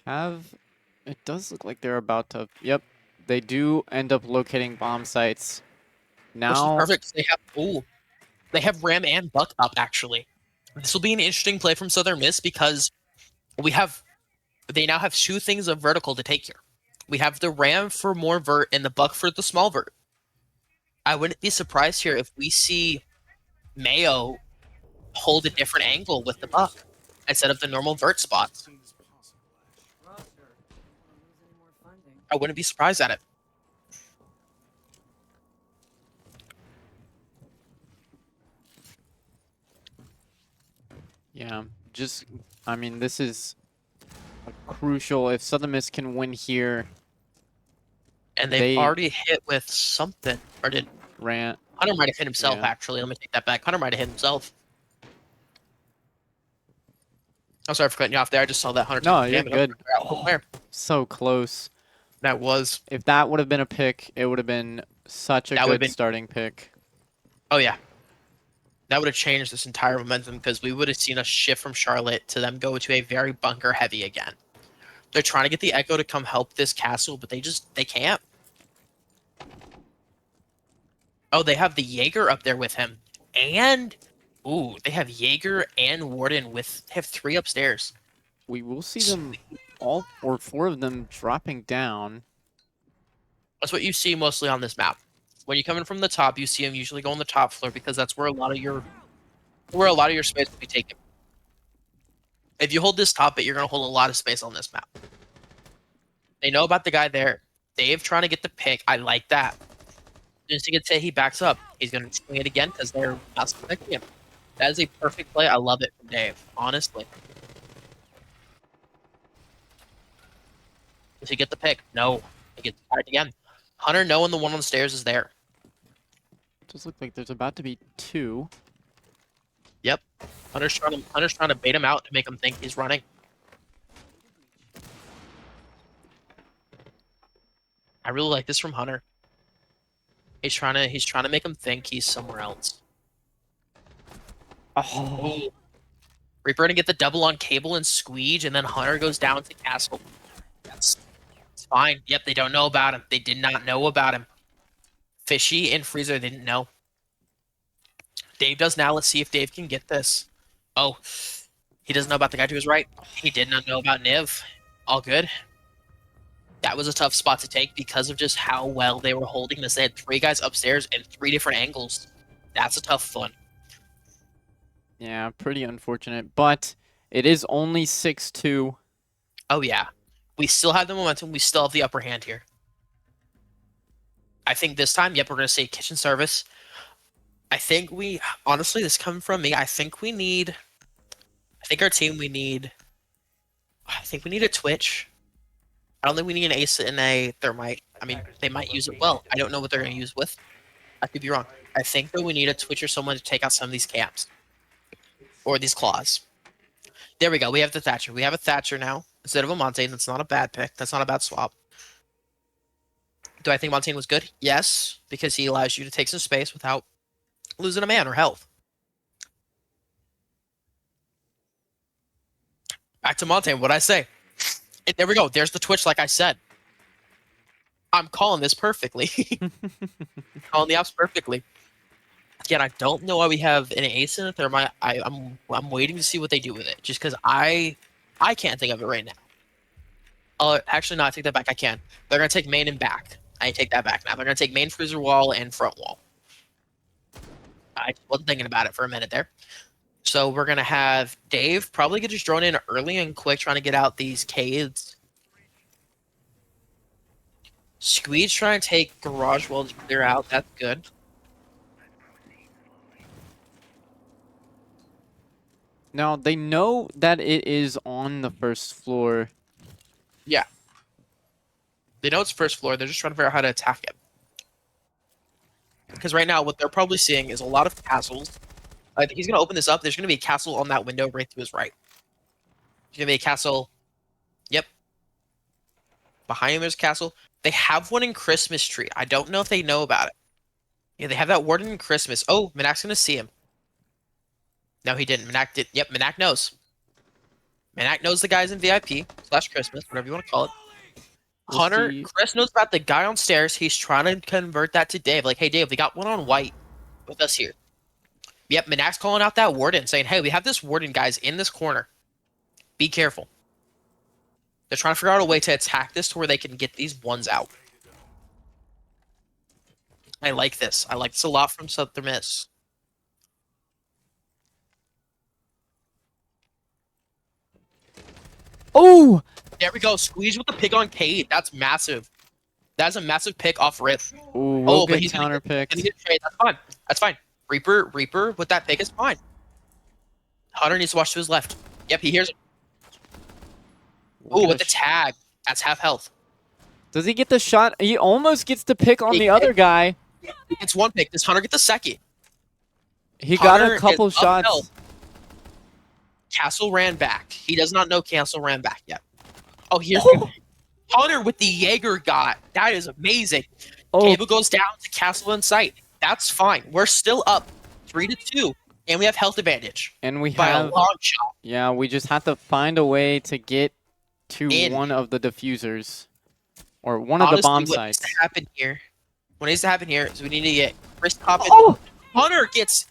S1: It does look like they're about to, yep, they do end up locating bomb sites.
S2: Which is
S1: Now,
S2: perfect. They have Ram and Buck up, actually. This will be an interesting play from Southern Miss because they now have two things of vertical to take here. We have the Ram for more vert and the Buck for the small vert. I wouldn't be surprised here if we see Mayo hold a different angle with the Buck instead of the normal vert spots. I wouldn't be surprised at it.
S1: yeah, I mean, this is crucial. If Southern Miss can win here,
S2: And they've already hit with something. Or did
S1: Rant.
S2: Hunter might have hit himself,
S1: Yeah.
S2: actually. Let me take that back. Hunter might have hit himself. I'm sorry for cutting you off there. I just saw that Hunter.
S1: No,
S2: took
S1: you're
S2: damage.
S1: good.
S2: Where?
S1: So close.
S2: That was.
S1: If that would have been a pick, it would have been such a
S2: That would've
S1: good
S2: been-
S1: starting pick.
S2: Oh, yeah. That would have changed this entire momentum because we would have seen a shift from Charlotte to them go to a very bunker heavy again. They're trying to get the Echo to come help this castle, but they can't. Oh, they have the Jaeger up there with him. And, they have Jaeger and Warden they have 3 upstairs.
S1: We will see them, all or 4 of them dropping down.
S2: That's what you see mostly on this map. When you come in from the top, you see them usually go on the top floor because that's where a lot of your space will be taken. If you hold this top bit, you're going to hold a lot of space on this map. They know about the guy there. Dave trying to get the pick. I like that. Just to say he backs up, he's going to swing it again because they're not protecting him. That is a perfect play. I love it from Dave, honestly. Does he get the pick? No. He gets fired again. Hunter knowing the one on the stairs is there.
S1: Does look like there's about to be 2.
S2: Yep. Hunter's trying to bait him out to make him think he's running. I really like this from Hunter. He's trying to make him think he's somewhere else.
S1: Oh,
S2: Reaper gonna get the double on Cable and Squeege, and then Hunter goes down to Castle. It's fine. Yep, they don't know about him. They did not know about him. Fishy and Freezer didn't know. Dave does now. Let's see if Dave can get this. Oh, he doesn't know about the guy to his right. He did not know about Niv. All good. That was a tough spot to take because of just how well they were holding this. They had 3 guys upstairs and 3 different angles. That's a tough one.
S1: yeah, pretty unfortunate. But it is only 6-2.
S2: Oh, yeah. We still have the momentum. We still have the upper hand here. I think this time, yep, we're going to say kitchen service. I think honestly, this coming from me, I think our team, we need a Twitch. I don't think we need an Ace and a Thermite. I mean, they might use it well. I don't know what they're going to use with. I could be wrong. I think that we need a Twitch or someone to take out some of these camps. Or these claws. There we go. We have the Thatcher. We have a Thatcher now instead of a Montaigne. That's not a bad pick. That's not a bad swap. Do I think Montaigne was good? Yes, because he allows you to take some space without losing a man or health. Back to Montaigne, what'd I say? And there we go. There's the Twitch, like I said. I'm calling this perfectly. Calling the ops perfectly. Again, I don't know why we have an ace in it. I'm waiting to see what they do with it, just because I can't think of it right now. Actually, no, I take that back. I can. They're gonna take main and back. I take that back now. They're gonna take main freezer wall and front wall. I wasn't thinking about it for a minute there. So we're gonna have Dave probably get just drawn in early and quick, trying to get out these caves. Squeeze trying to take garage wall to clear out. That's good.
S1: Now, they know that it is on the first floor.
S2: Yeah. They know it's first floor. They're just trying to figure out how to attack it. Because right now, what they're probably seeing is a lot of castles. He's going to open this up. There's going to be a castle on that window right to his right. There's going to be a castle. Yep. Behind him, there's a castle. They have one in Christmas Tree. I don't know if they know about it. Yeah, they have that warden in Christmas. Oh, Minak's going to see him. No, he didn't. Minak did. Yep, Minak knows. Minak knows the guys in VIP/Christmas, whatever you want to call it.
S1: We'll
S2: Hunter,
S1: see.
S2: Chris knows about the guy on stairs. He's trying to convert that to Dave. Like, hey, Dave, we got one on white with us here. Yep, Minak's calling out that warden, saying, hey, we have this warden, guys, in this corner. Be careful. They're trying to figure out a way to attack this to where they can get these ones out. I like this. I like this a lot from Southern Miss.
S1: Oh!
S2: There we go. Squeeze with the pick on Cade. That's massive. That's a massive pick off Rip.
S1: Ooh, we'll
S2: but
S1: get
S2: he's
S1: counter picked.
S2: gonna get trade. That's fine. That's fine. Reaper with that pick is fine. Hunter needs to watch to his left. Yep, he hears it.
S1: We'll
S2: Ooh,
S1: get
S2: with
S1: a
S2: the tag. That's half health.
S1: Does he get the shot? He almost gets to pick on
S2: He
S1: the
S2: did.
S1: other guy.
S2: It's one pick. Does Hunter get the second?
S1: He got
S2: Hunter
S1: a couple
S2: is upheld.
S1: shots.
S2: Castle ran back. He does not know Castle ran back yet. Oh, here's Hunter with the Jaeger got. That is amazing.
S1: Oh,
S2: Cable goes down to Castle in sight. That's fine. We're still up 3-2, and we have health advantage
S1: and we
S2: by a
S1: have,
S2: long shot.
S1: yeah, we just have to find a way to get to
S2: In.
S1: one of the diffusers. Or one of the
S2: Honestly,
S1: bomb
S2: what
S1: sites.
S2: needs to happen here? What needs to happen here is we need to get Chris Pop.
S1: Oh!
S2: Hunter gets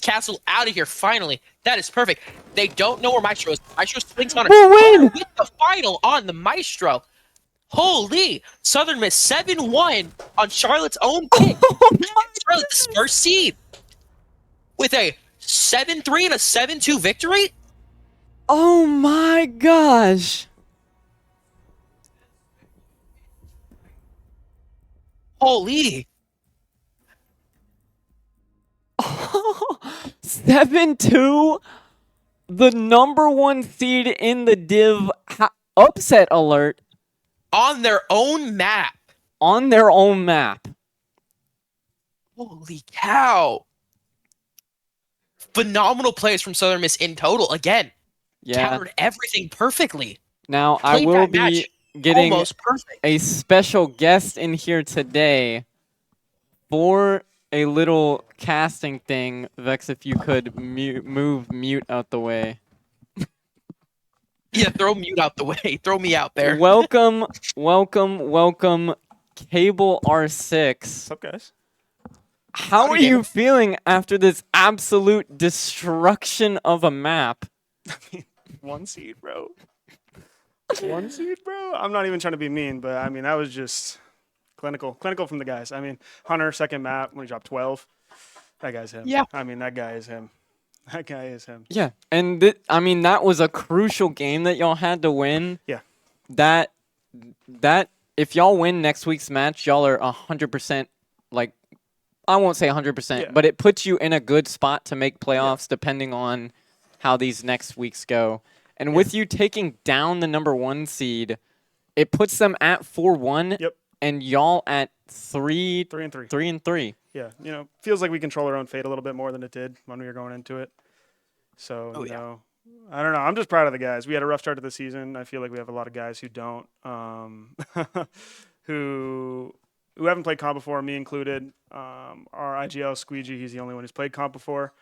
S2: Castle out of here finally. That is perfect. They don't know where Maestro is. Maestro swings Hunter.
S1: We'll win!
S2: Hunter with the final on the Maestro. Holy! Southern Miss 7-1 on Charlotte's own pick.
S1: Oh my
S2: Charlotte's first seed with a 7-3 and a 7-2 victory.
S1: Oh my gosh.
S2: Holy!
S1: 7-2. The #1 seed in the div. Upset alert
S2: On their own map.
S1: on their own map.
S2: Holy cow! Phenomenal plays from Southern Miss in total. Again,
S1: Yeah.
S2: countered everything perfectly.
S1: Now I
S2: Played
S1: will
S2: that
S1: be
S2: match
S1: getting
S2: almost perfect.
S1: a special guest in here today for a little casting thing. Vex, if you could move mute out the way.
S2: Yeah, throw mute out the way. Throw me out there.
S1: Welcome, Cable R6.
S5: What's up, guys?
S1: How are
S2: Howdy,
S1: you
S2: Cable.
S1: feeling after this absolute destruction of a map?
S5: One seed, bro. One seed, bro. I'm not even trying to be mean, but I mean, that was just clinical from the guys. I mean, Hunter, second map, when he dropped 12, that guy's him.
S2: Yeah.
S5: I mean, that guy is him. That guy is him.
S1: Yeah, and I mean that was a crucial game that y'all had to win.
S5: Yeah.
S1: That if y'all win next week's match, y'all are 100%. Like, I won't say 100%,
S5: Yeah.
S1: but it puts you in a good spot to make playoffs, depending on how these next weeks go. And with you taking down the #1 seed, it puts them at 4-1.
S5: Yep.
S1: And y'all at 3
S5: 3 and 3.
S1: 3 and 3.
S5: Yeah. You know, feels like we control our own fate a little bit more than it did when we were going into it. So,
S2: Oh,
S5: you
S2: yeah.
S5: know, I don't know. I'm just proud of the guys. We had a rough start to the season. I feel like we have a lot of guys who don't, who who haven't played comp before, me included. Our IGL Squeegee, he's the only one who's played comp before.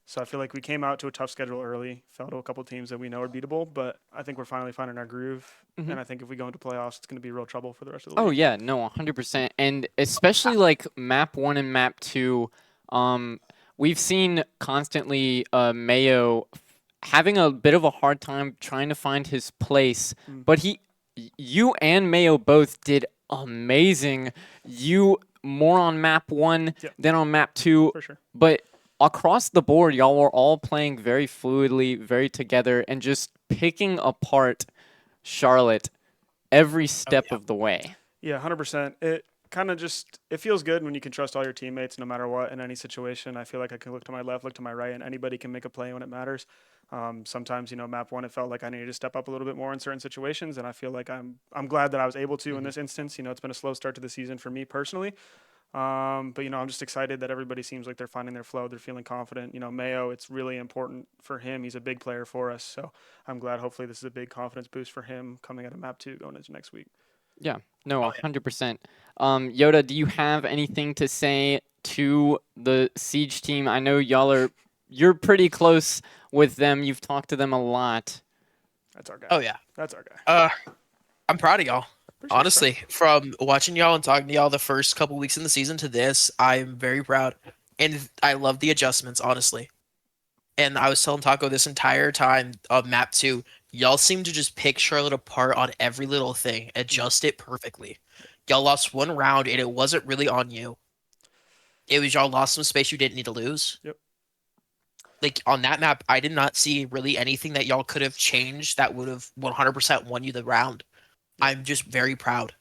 S5: So I feel like we came out to a tough schedule early, fell to a couple teams that we know are beatable, but I think we're finally finding our groove.
S1: Mhm.
S5: And I think if we go into playoffs, it's going to be real trouble for the rest of the
S1: Oh
S5: league.
S1: yeah, no, 100%. And especially like map 1 and map 2, we've seen constantly Mayo having a bit of a hard time trying to find his place, but you and Mayo both did amazing. You more on map 1
S5: Yeah.
S1: than on map 2,
S5: For sure.
S1: but across the board, y'all were all playing very fluidly, very together, and just picking apart Charlotte every step of the way.
S5: Yeah, 100%. It kind of just it feels good when you can trust all your teammates no matter what in any situation. I feel like I can look to my left, look to my right, and anybody can make a play when it matters. Sometimes, map 1, it felt like I needed to step up a little bit more in certain situations, and I feel like I'm glad that I was able to in this instance. It's been a slow start to the season for me personally. But I'm just excited that everybody seems like they're finding their flow. They're feeling confident. Mayo, it's really important for him. He's a big player for us, so I'm glad. Hopefully, this is a big confidence boost for him coming out of map 2 going into next week.
S1: Yeah, no, 100%. Yoda, do you have anything to say to the Siege team? I know you're pretty close with them. You've talked to them a lot.
S5: That's our guy.
S2: Oh yeah.
S5: That's our guy.
S2: I'm proud of y'all.
S5: Appreciate it,
S2: Honestly, from watching y'all and talking to y'all the first couple weeks in the season to this, I'm very proud, and I love the adjustments, honestly. And I was telling Taco this entire time of map 2, y'all seem to just pick Charlotte apart on every little thing, adjust it perfectly. Y'all lost one round, and it wasn't really on you. It was y'all lost some space you didn't need to lose.
S5: Yep.
S2: Like, on that map, I did not see really anything that y'all could have changed that would have 100% won you the round. I'm just very proud.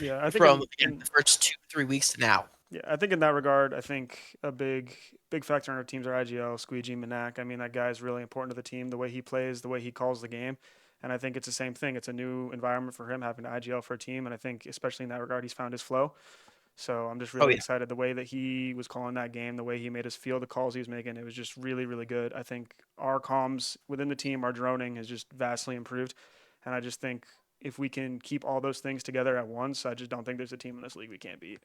S5: Yeah, I think
S2: From the first 2-3 weeks to now.
S5: Yeah, I think in that regard, I think a big factor in our teams are IGL, Squeegee, Manak. I mean, that guy is really important to the team, the way he plays, the way he calls the game. And I think it's the same thing. It's a new environment for him having IGL for a team. And I think, especially in that regard, he's found his flow. So I'm just really excited. The way that he was calling that game, the way he made us feel, the calls he was making, it was just really, really good. I think our comms within the team, our droning has just vastly improved. And I just think if we can keep all those things together at once, I just don't think there's a team in this league we can't beat.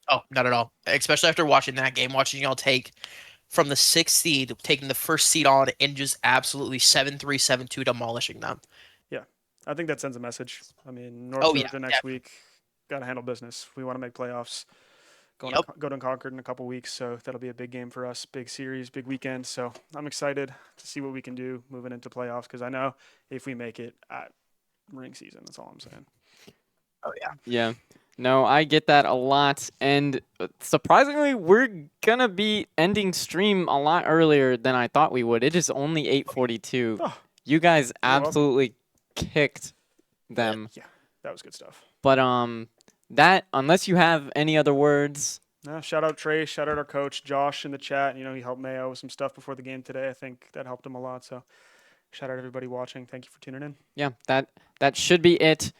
S2: Oh, not at all. Especially after watching that game, watching y'all take from the 6th seed, taking the first seed on, and just absolutely 7-3, 7-2 demolishing them.
S5: Yeah, I think that sends a message. I mean, North the next week, got to handle business. We want to make playoffs. Go to Concord in a couple weeks, so that'll be a big game for us, big series, big weekend. So I'm excited to see what we can do moving into playoffs because I know if we make it at ring season, that's all I'm saying.
S2: Oh, yeah.
S1: Yeah. No, I get that a lot. And surprisingly, we're going to be ending stream a lot earlier than I thought we would. It is only 8:42.
S5: Oh,
S1: you guys absolutely kicked them.
S5: Yeah, that was good stuff.
S1: But that, unless you have any other words.
S5: No, shout out Trey, shout out our coach, Josh, in the chat. He helped Mayo with some stuff before the game today. I think that helped him a lot. So shout out everybody watching. Thank you for tuning in.
S1: Yeah, that should be it.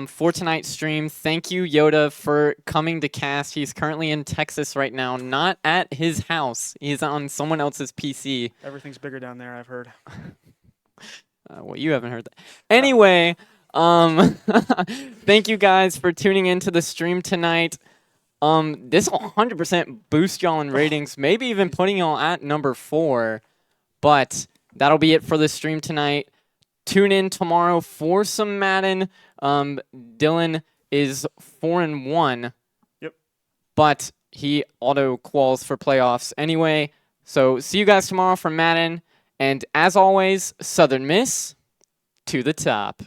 S1: For tonight's stream. Thank you, Yoda, for coming to cast. He's currently in Texas right now, not at his house. He's on someone else's PC.
S5: Everything's bigger down there, I've heard.
S1: Well, you haven't heard that. Anyway, thank you guys for tuning into the stream tonight. This will 100% boost y'all in ratings, maybe even putting y'all at number 4. But that'll be it for the stream tonight. Tune in tomorrow for some Madden. Dylan is 4-1.
S5: Yep.
S1: But he auto quals for playoffs anyway. So see you guys tomorrow for Madden. And as always, Southern Miss to the top.